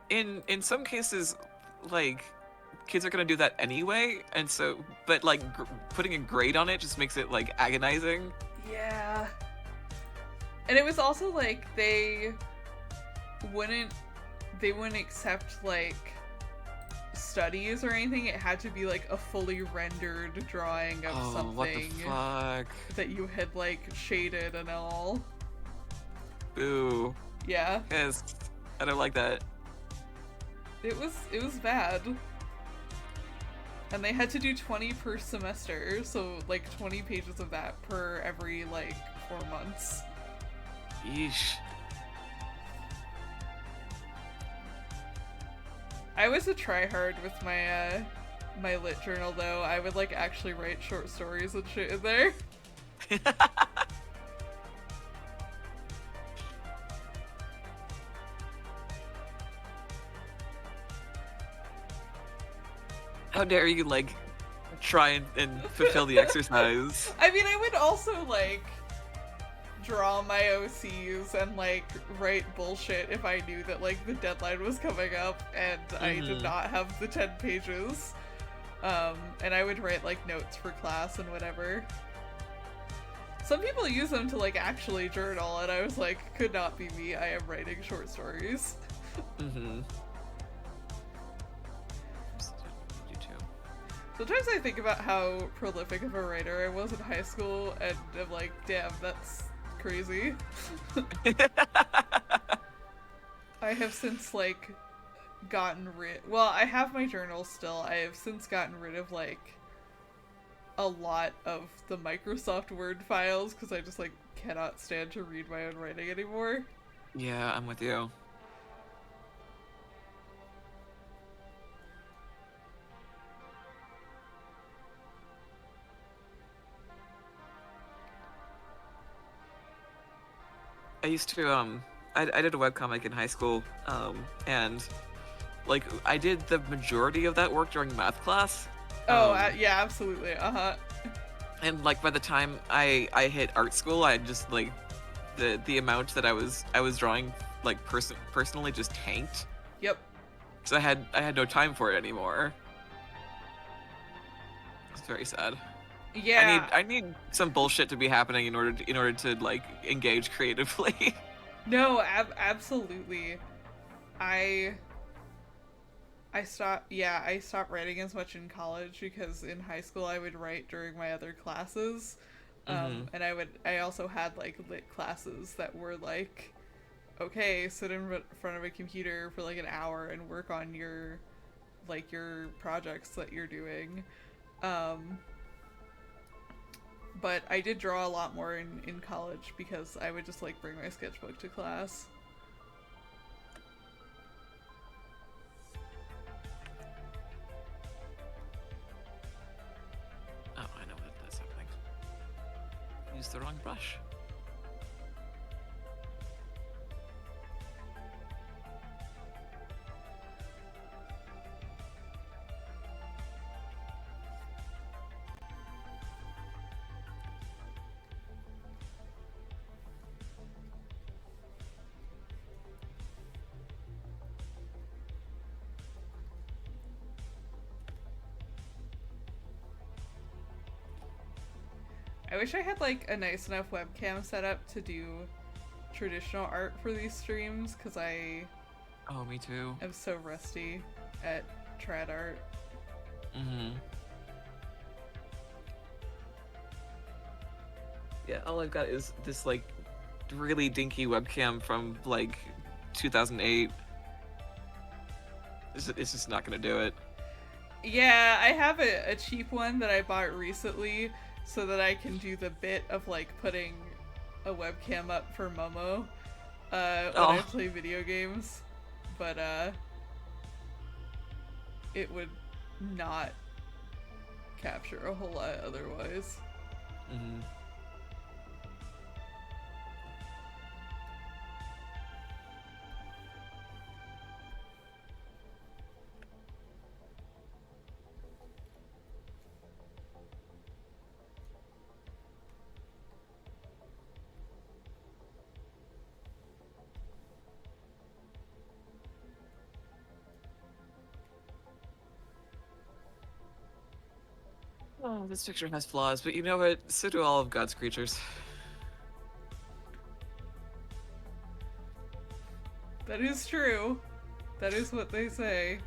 in some cases, like, kids are gonna do that anyway, and so, but, like, putting a grade on it just makes it, like, agonizing. Yeah. And it was also like wouldn't they wouldn't accept like studies or anything. It had to be like a fully rendered drawing of something what the fuck? that you had like shaded and all. Boo. Yeah. Yes, I don't like that. It was bad. And they had to do 20 per semester, so like 20 pages of that per every like 4 months. Yeesh. I was a tryhard with my my lit journal though. I would like actually write short stories and shit in there. How dare you, like, try and fulfill the exercise? I mean, I would also like draw my OCs and like write bullshit if I knew that like the deadline was coming up and I did not have the 10 pages. And I would write like notes for class and whatever. Some people use them to like actually journal, and I was like, could not be me. I am writing short stories. Sometimes I think about how prolific of a writer I was in high school, and I'm like, damn, that's crazy. I have since, like, gotten rid... Well, I have my journal still. I have since gotten rid of, like, a lot of the Microsoft Word files, because I just, like, cannot stand to read my own writing anymore. Yeah, I'm with you. I used to, I did a webcomic in high school, and, like, I did the majority of that work during math class. Yeah, absolutely, And, like, by the time I hit art school, I just, like, the amount that I was drawing, like, personally just tanked. Yep. So I had no time for it anymore. It's very sad. Yeah. I need some bullshit to be happening in order to like engage creatively. No, absolutely. I stopped writing as much in college because in high school I would write during my other classes. And I also had like lit classes that were like, okay, sit in front of a computer for like an hour and work on your projects that you're doing. But I did draw a lot more in college because I would just like bring my sketchbook to class. Oh, I know what that's happening. Use the wrong brush. I wish I had like a nice enough webcam set up to do traditional art for these streams, because I Me too. am so rusty at trad art. Yeah, all I've got is this like really dinky webcam from like 2008. It's just not gonna do it. Yeah, I have a cheap one that I bought recently so that I can do the bit of like putting a webcam up for Momo when I play video games, but it would not capture a whole lot otherwise. Oh, this picture has flaws, but you know what? So do all of God's creatures. That is true. That is what they say.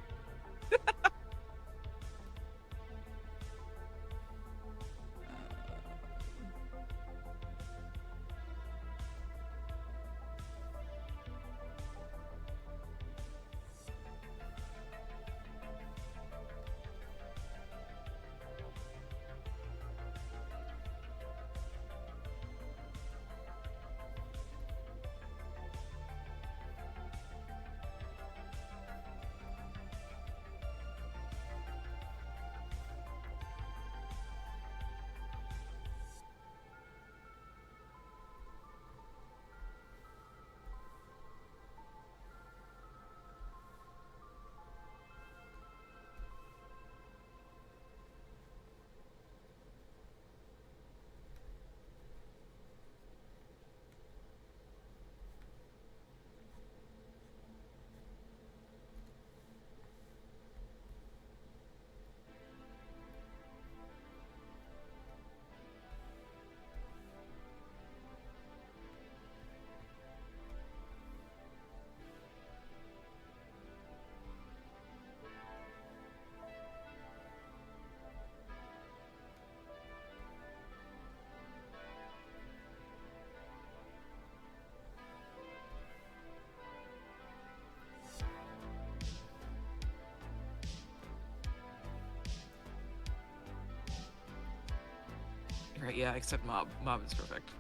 Right, yeah, except Mob. Mob is perfect.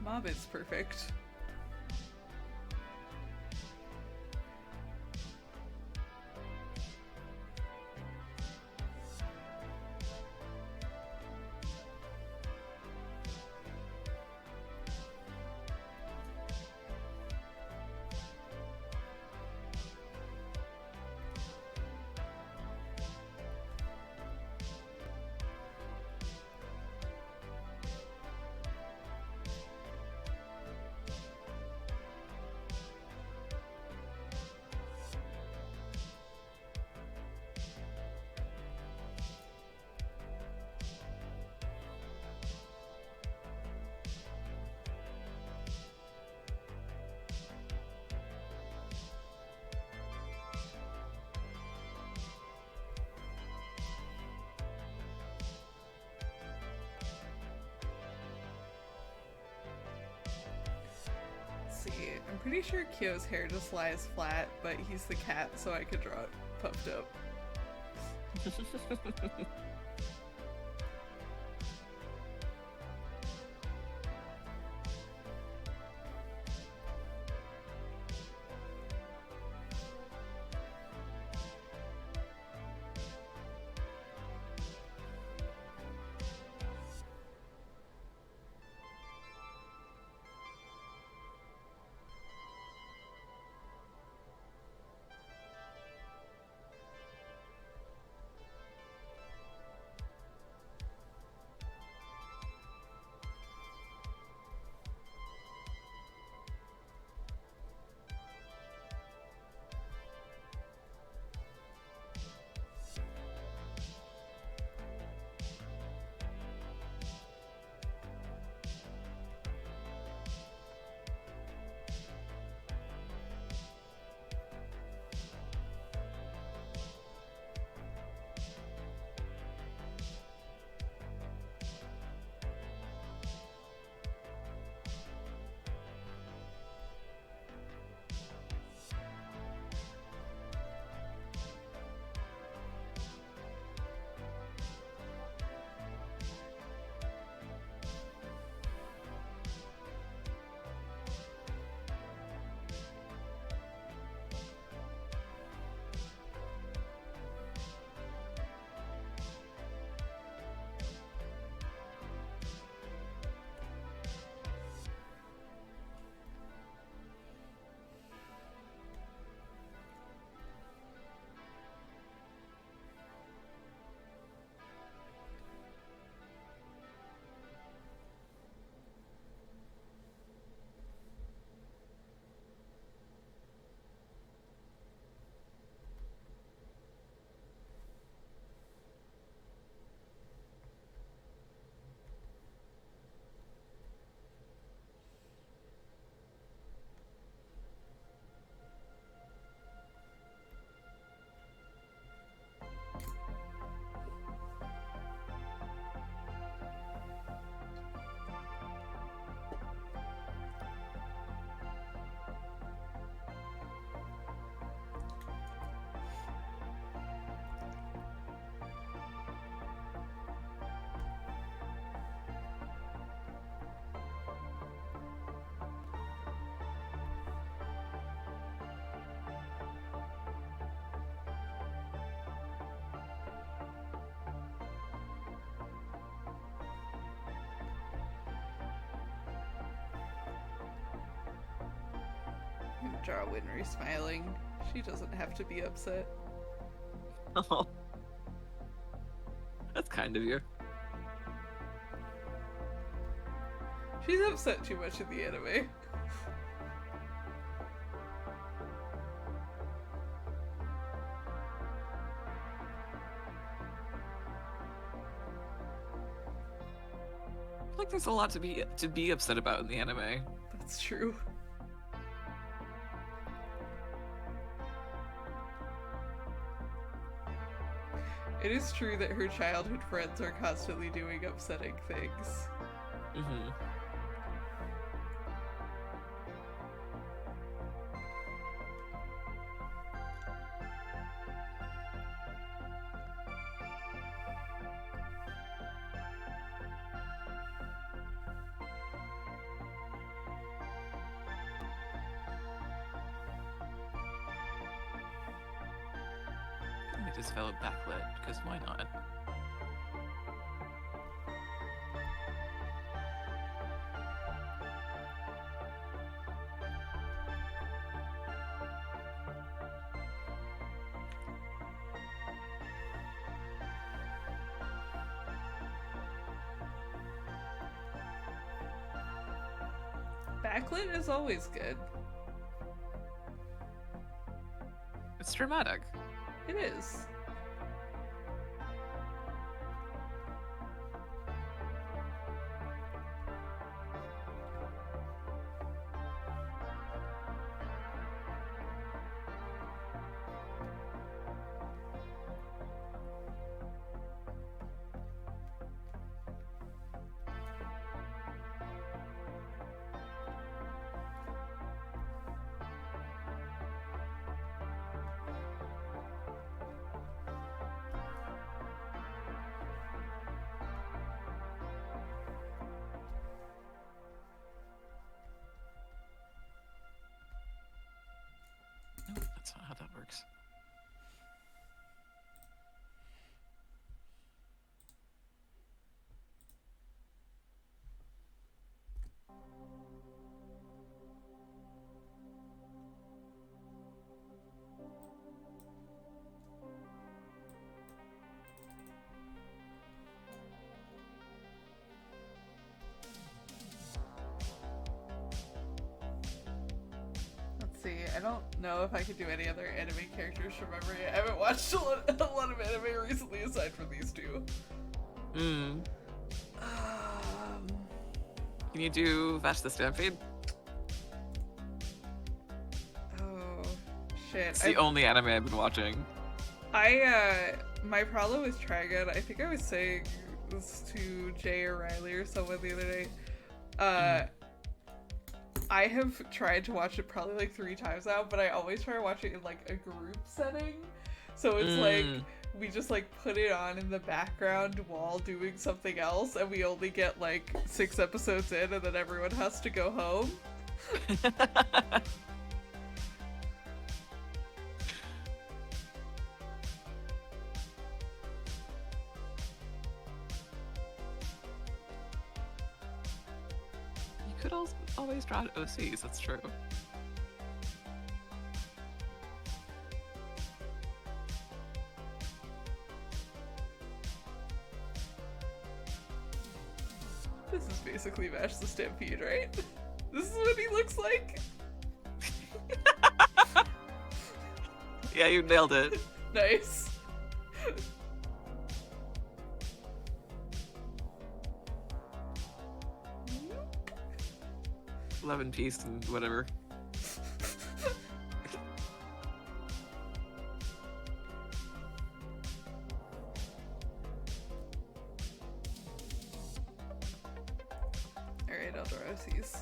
Mob is perfect. See, I'm pretty sure Kyo's hair just lies flat, but he's the cat, so I could draw it puffed up. draw Winry smiling. She doesn't have to be upset. Oh. That's kind of you. She's upset too much in the anime. I feel like there's a lot to be upset about in the anime. That's true. It is true that her childhood friends are constantly doing upsetting things. Mm-hmm. I just develop backlit, because why not? Backlit is always good. It's dramatic. It is. No, that's not how that works. Let's see. I don't know if I could do any other anime characters from memory. I haven't watched a lot of anime recently aside from these two. Can you do Vash the Stampede? Oh, shit. It's the only anime I've been watching. My problem with Trigun, I think I was saying this to Jay or Riley or someone the other day. I have tried to watch it probably like 3 times now, but I always try to watch it in like a group setting. So it's like, we just like put it on in the background while doing something else, and we only get like 6 episodes in, and then everyone has to go home. You could always draw OCs, that's true. This is basically Vash the Stampede, right? This is what he looks like? Yeah, you nailed it. Nice. 11 piece and whatever. Alright, I'll draw OCs.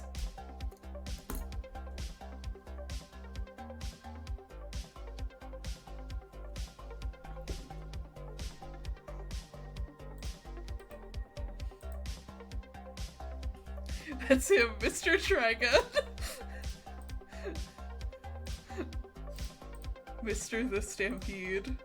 That's him, Mr. Trigun. Mr. the Stampede.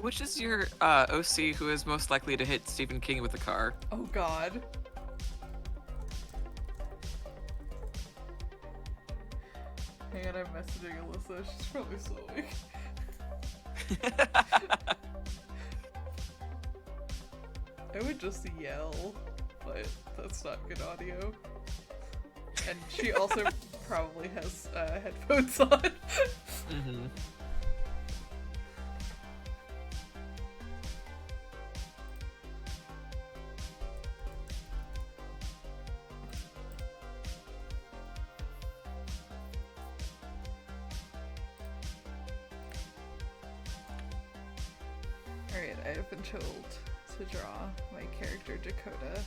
Which is your OC who is most likely to hit Stephen King with a car? Oh god. Hang on, I'm messaging Alyssa. She's probably still awake. I would just yell, but that's not good audio. And she also probably has headphones on. Mm-hmm. Alright, I have been told to draw my character Dakota,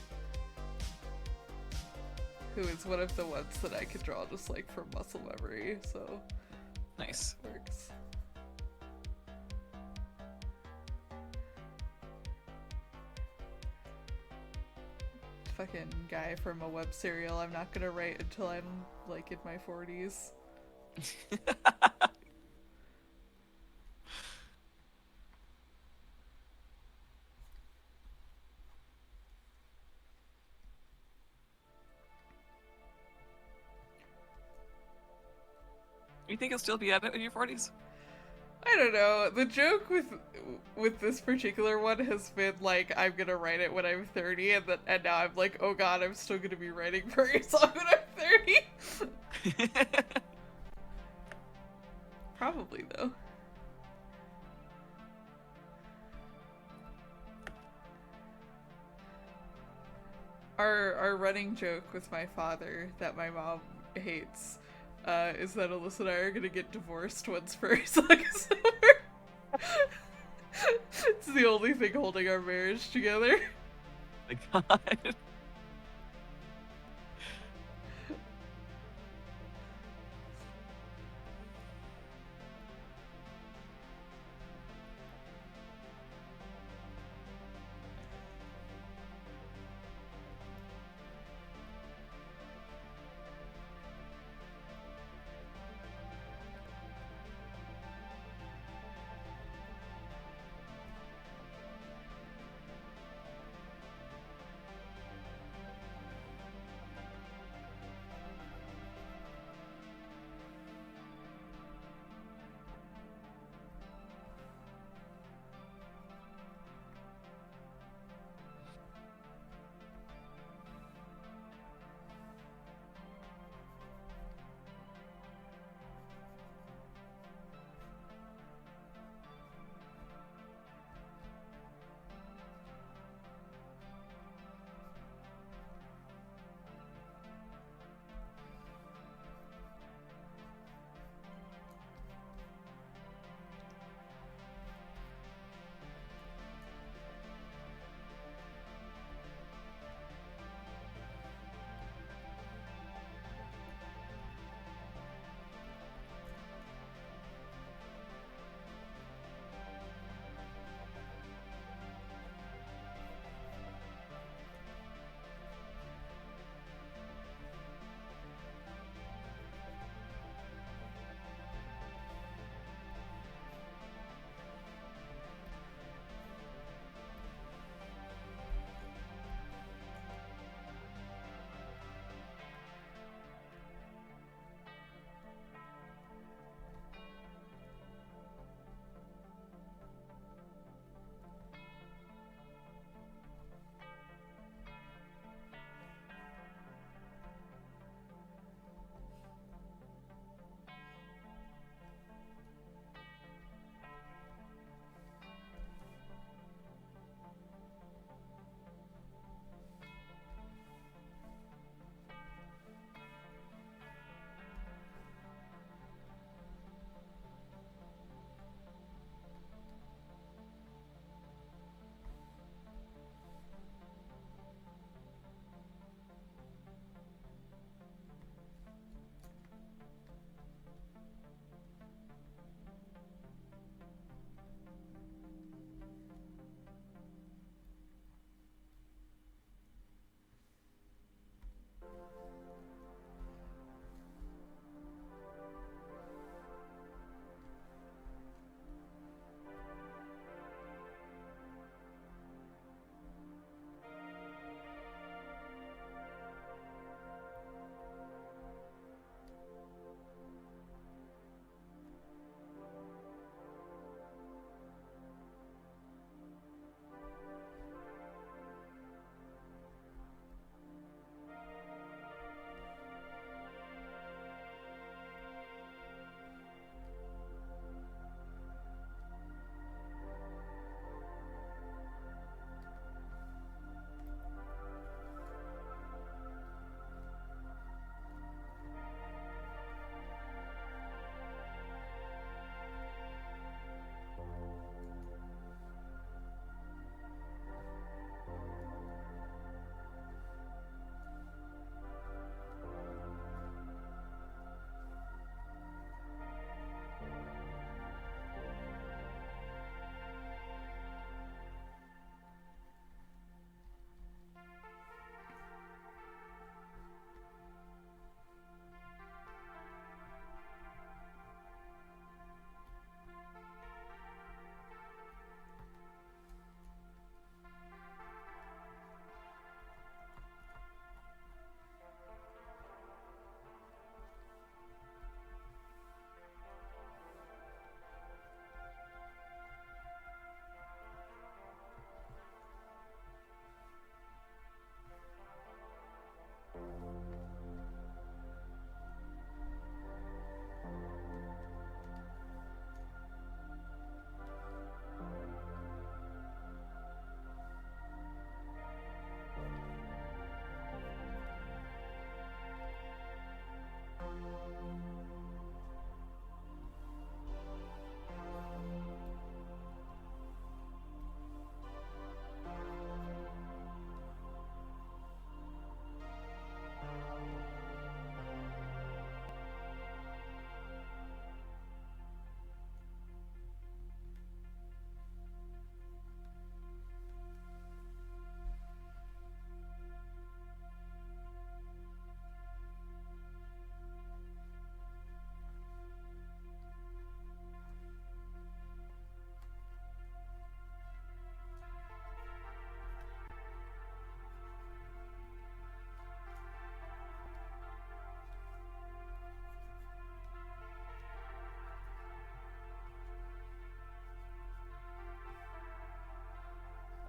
who is one of the ones that I could draw just like from muscle memory, so Nice. works. Fucking guy from a web serial I'm not gonna write until I'm like in my 40s. You think you'll still be at it in your 40s? I don't know. The joke with this particular one has been like I'm gonna write it when I'm 30, and now I'm like, oh god, I'm still gonna be writing very song when I'm 30. Probably though. Our running joke with my father that my mom hates is that Alyssa and I are gonna get divorced once Furry Song is over. It's the only thing holding our marriage together. My god.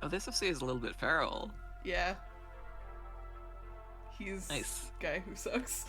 Oh, this FC is a little bit feral. Yeah. He's Nice. guy who sucks.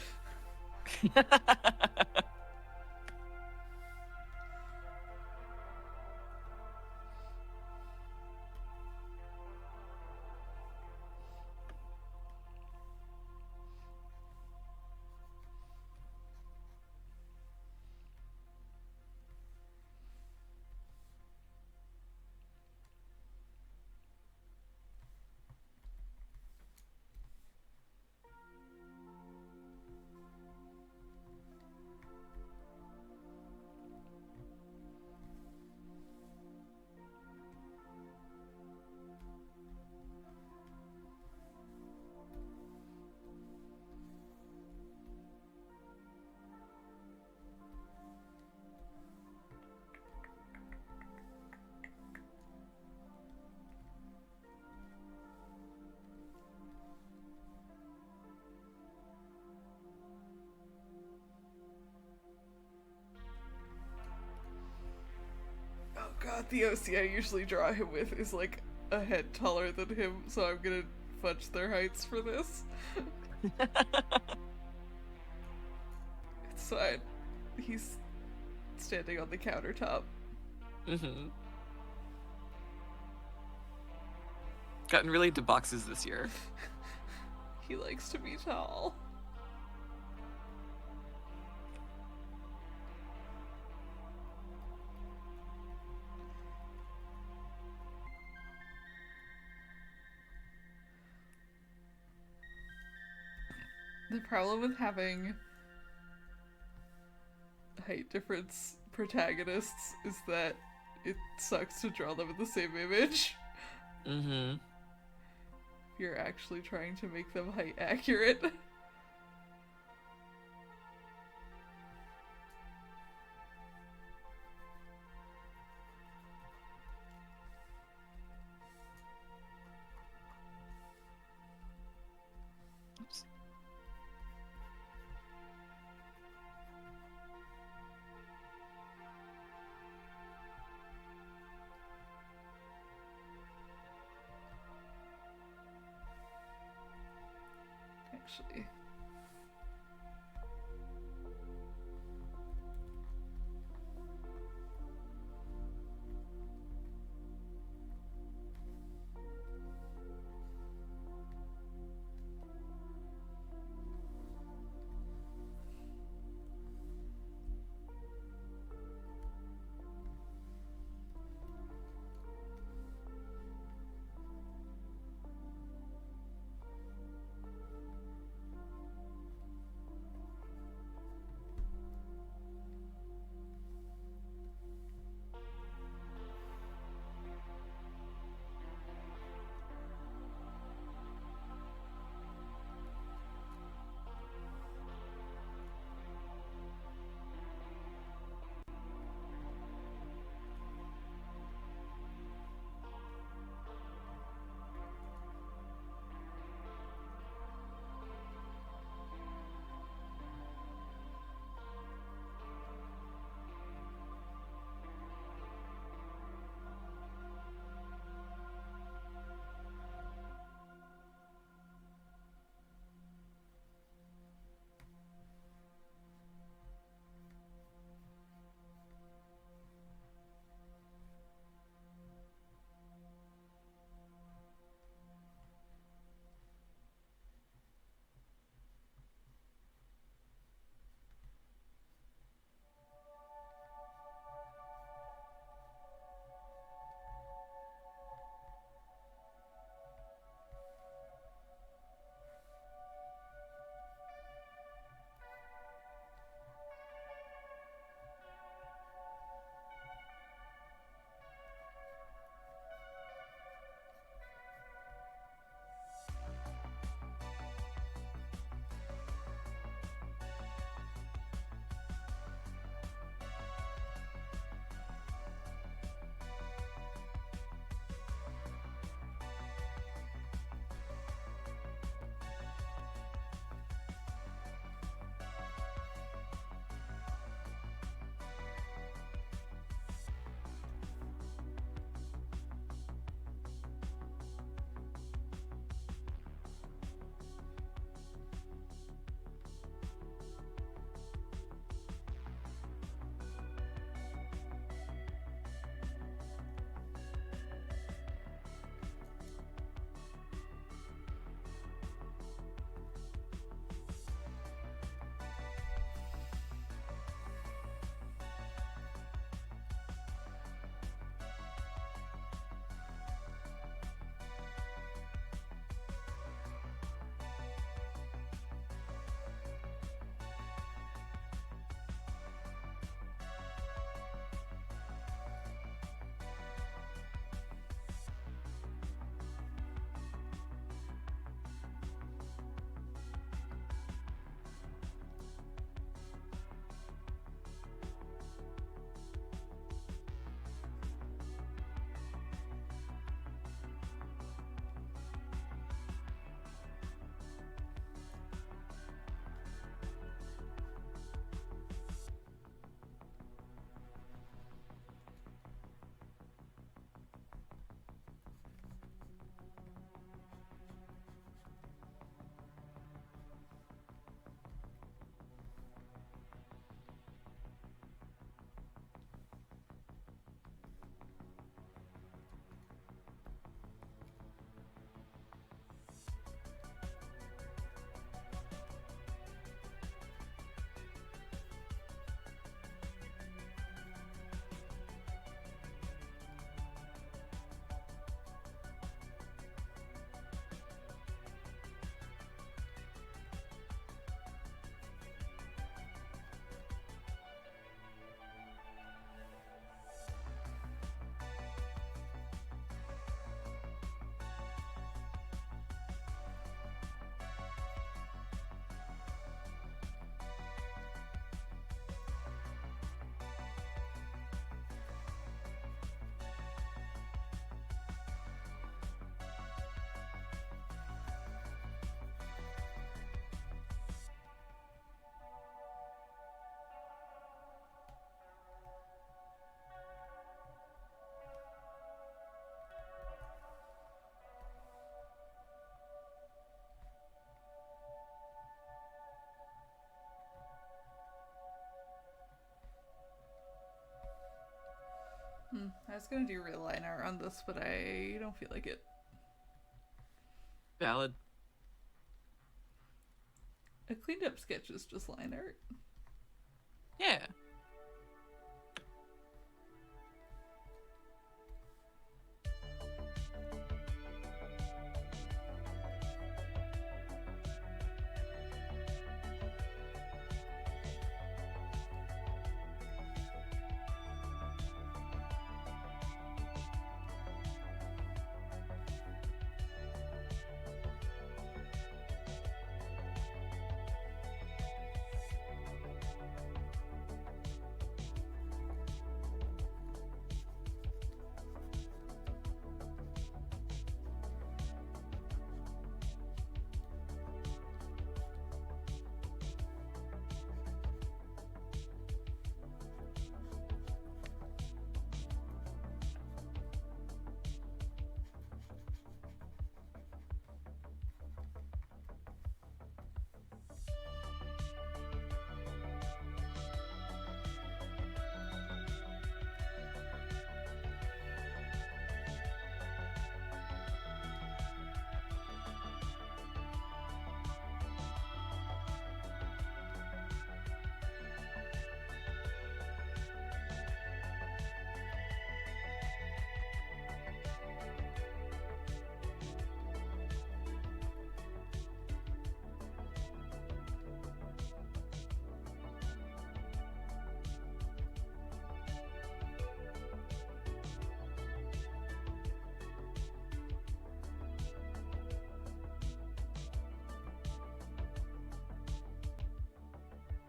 Oh god, the OC I usually draw him with is like a head taller than him, so I'm gonna fudge their heights for this. It's fine. He's standing on the countertop. Mm-hmm. Gotten really into boxes this year. He likes to be tall. The problem with having height difference protagonists is that it sucks to draw them in the same image. Mm-hmm. If you're actually trying to make them height accurate. Oops. Actually. I was gonna do real line art on this, but I don't feel like it. Valid. A cleaned up sketch is just line art. Yeah.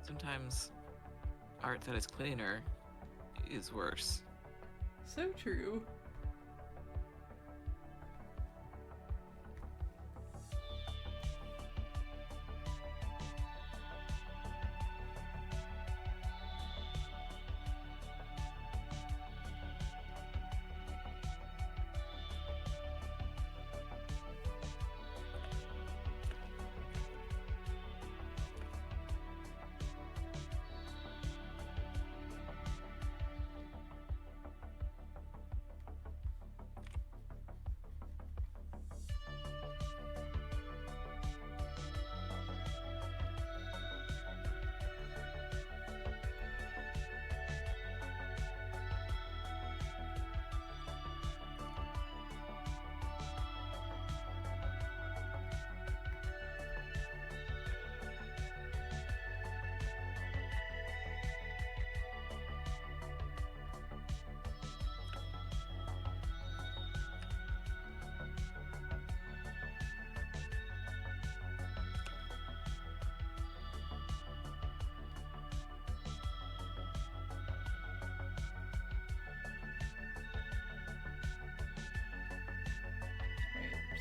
Sometimes art that is cleaner is worse. So true.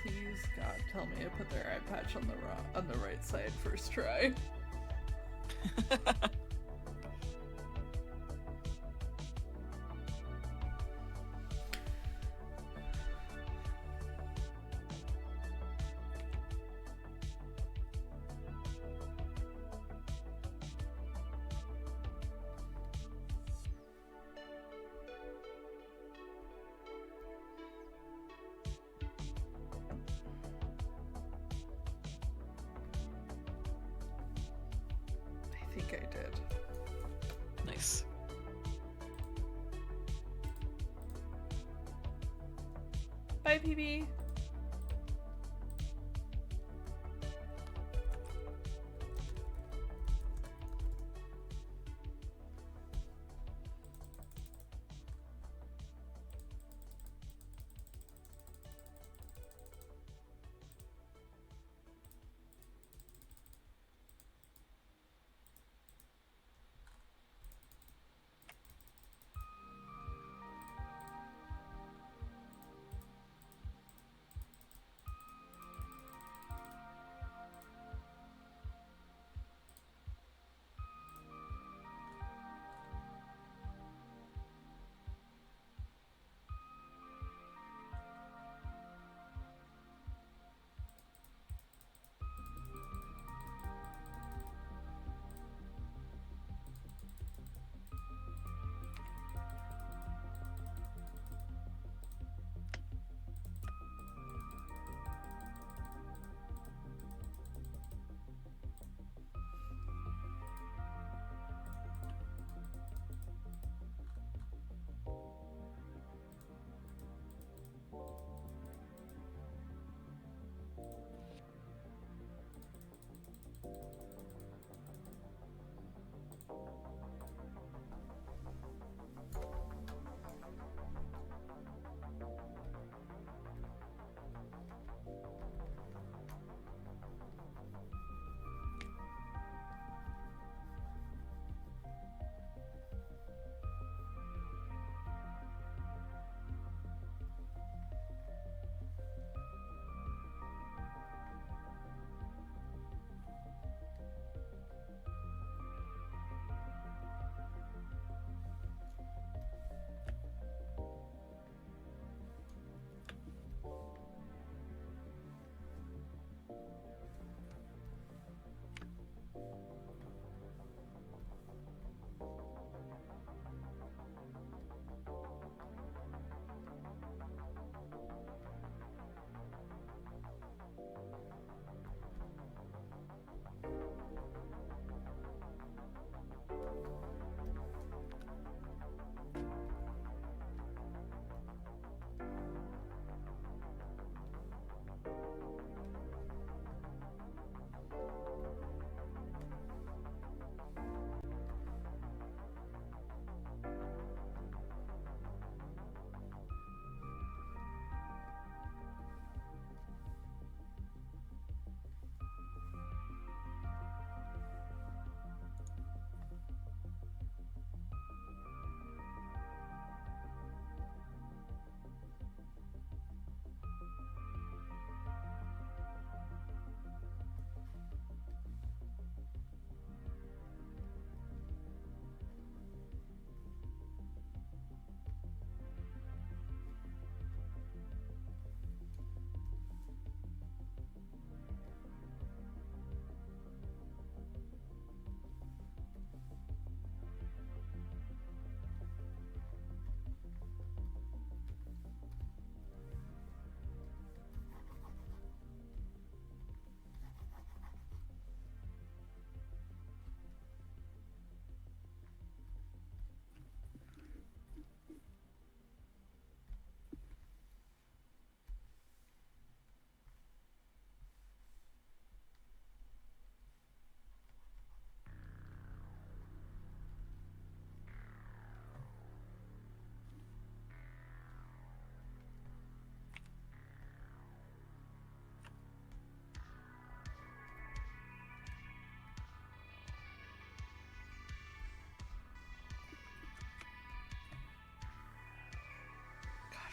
Please, God, tell me to put their eye patch on the right side first try. I think I did. Nice. Bye, PB.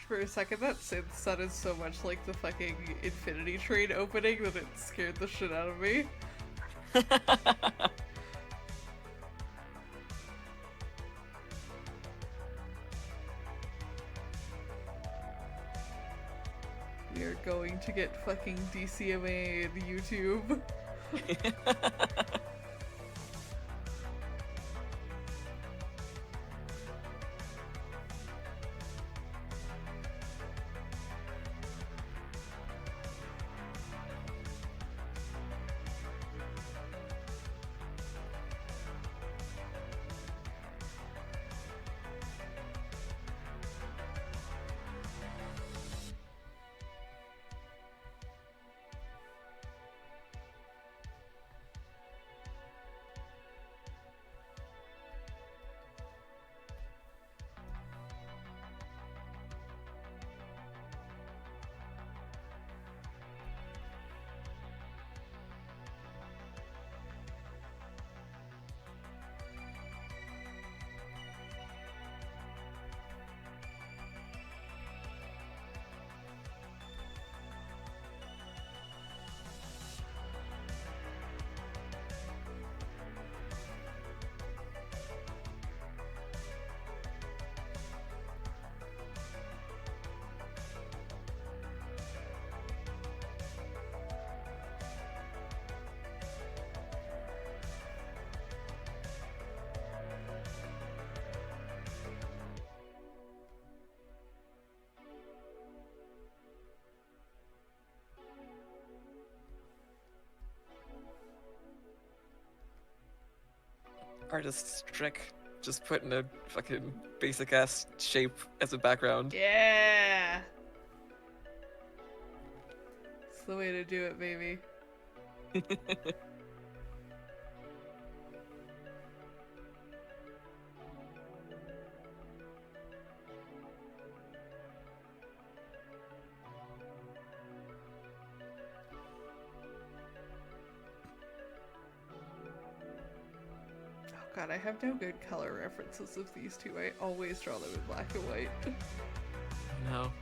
For a second, that synth sounded so much like the fucking Infinity Train opening that it scared the shit out of me. We are going to get fucking DCMA in YouTube. Artist's trick. Just putting a fucking basic ass shape as a background. Yeah! It's the way to do it, baby. God, I have no good color references of these two. I always draw them in black and white. No.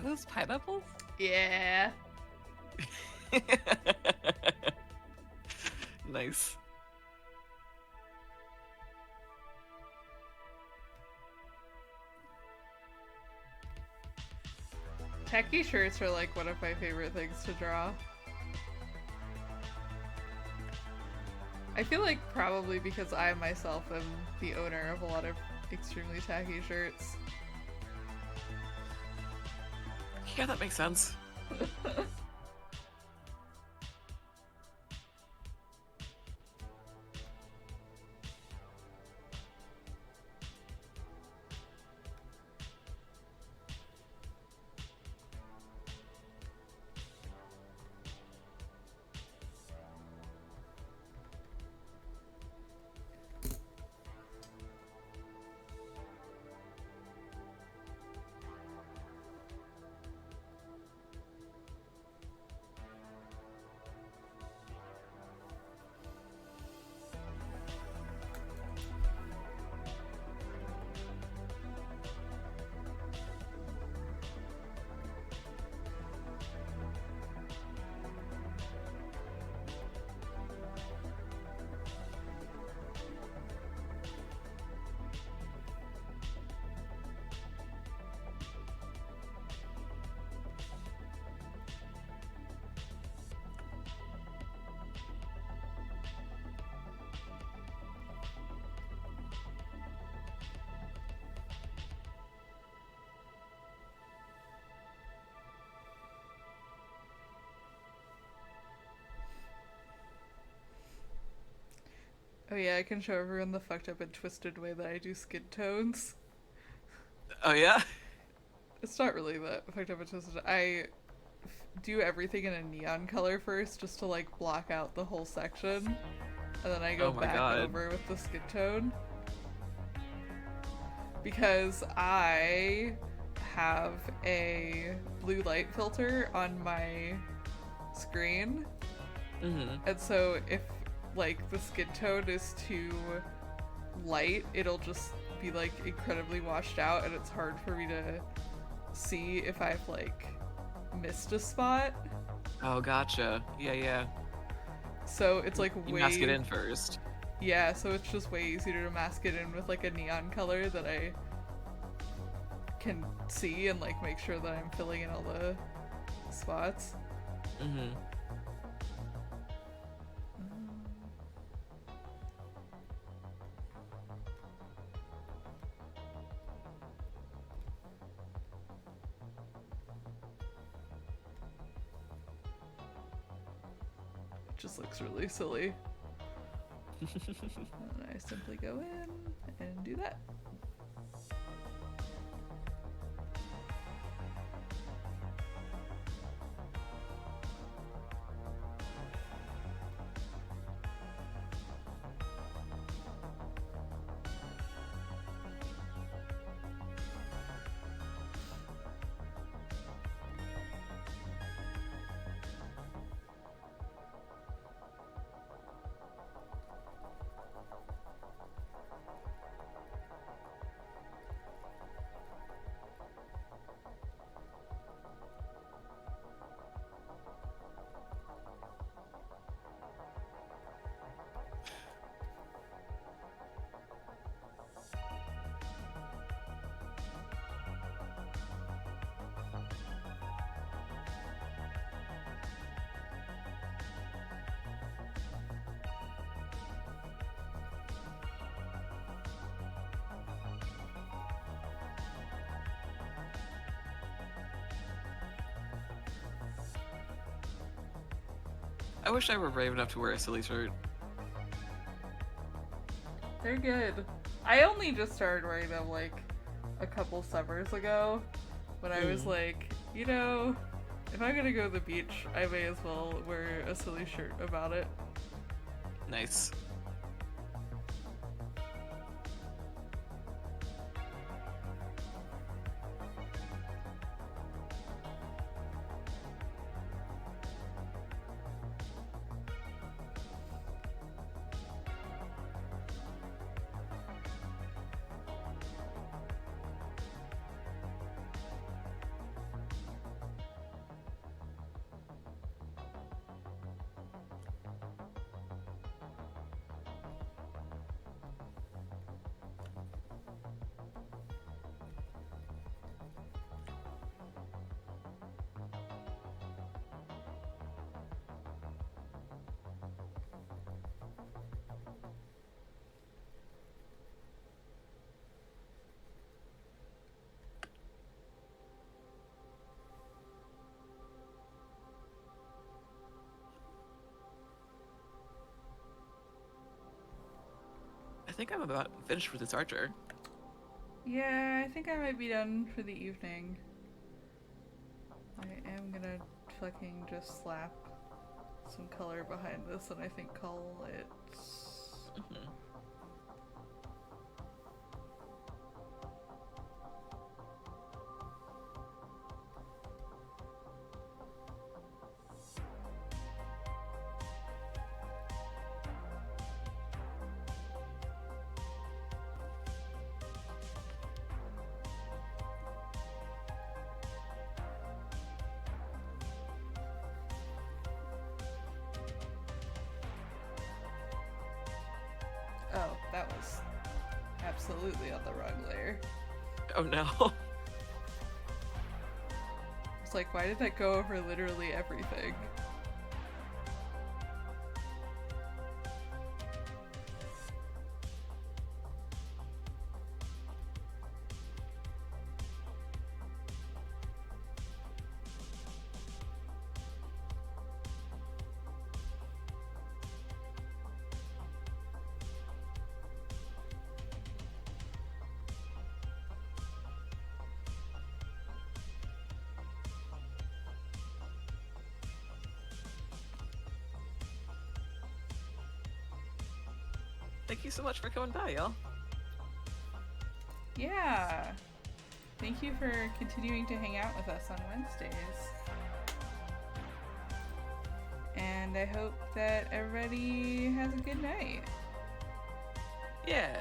Are those pineapples? Yeah. Nice. Tacky shirts are like one of my favorite things to draw. I feel like probably because I myself am the owner of a lot of extremely tacky shirts. Yeah, that makes sense. Oh yeah, I can show everyone the fucked up and twisted way that I do skin tones. Oh yeah? It's not really that fucked up and twisted. I do everything in a neon color first just to like block out the whole section. And then I go Oh my back God. over with the skin tone. Because I have a blue light filter on my screen. Mm-hmm. And so if like the skin tone is too light, it'll just be like incredibly washed out and it's hard for me to see if I've like missed a spot. Oh, gotcha. Yeah, yeah. So it's like You way mask it in first. Yeah, so it's just way easier to mask it in with like a neon color that I can see and like make sure that I'm filling in all the spots. Mm-hmm. It just looks really silly. And I simply go in and do that. I wish I were brave enough to wear a silly shirt. They're good. I only just started wearing them like a couple summers ago when I was like, you know, if I'm gonna go to the beach, I may as well wear a silly shirt about it. Nice. I think I'm about finished with this archer. Yeah, I think I might be done for the evening. I am gonna fucking just slap some color behind this and I think call it... Mm-hmm. Oh, that was absolutely on the wrong layer. Oh no. It's like, why did that go over literally everything? Thank you so much for coming by, y'all. Yeah. Thank you for continuing to hang out with us on Wednesdays. And I hope that everybody has a good night. Yeah.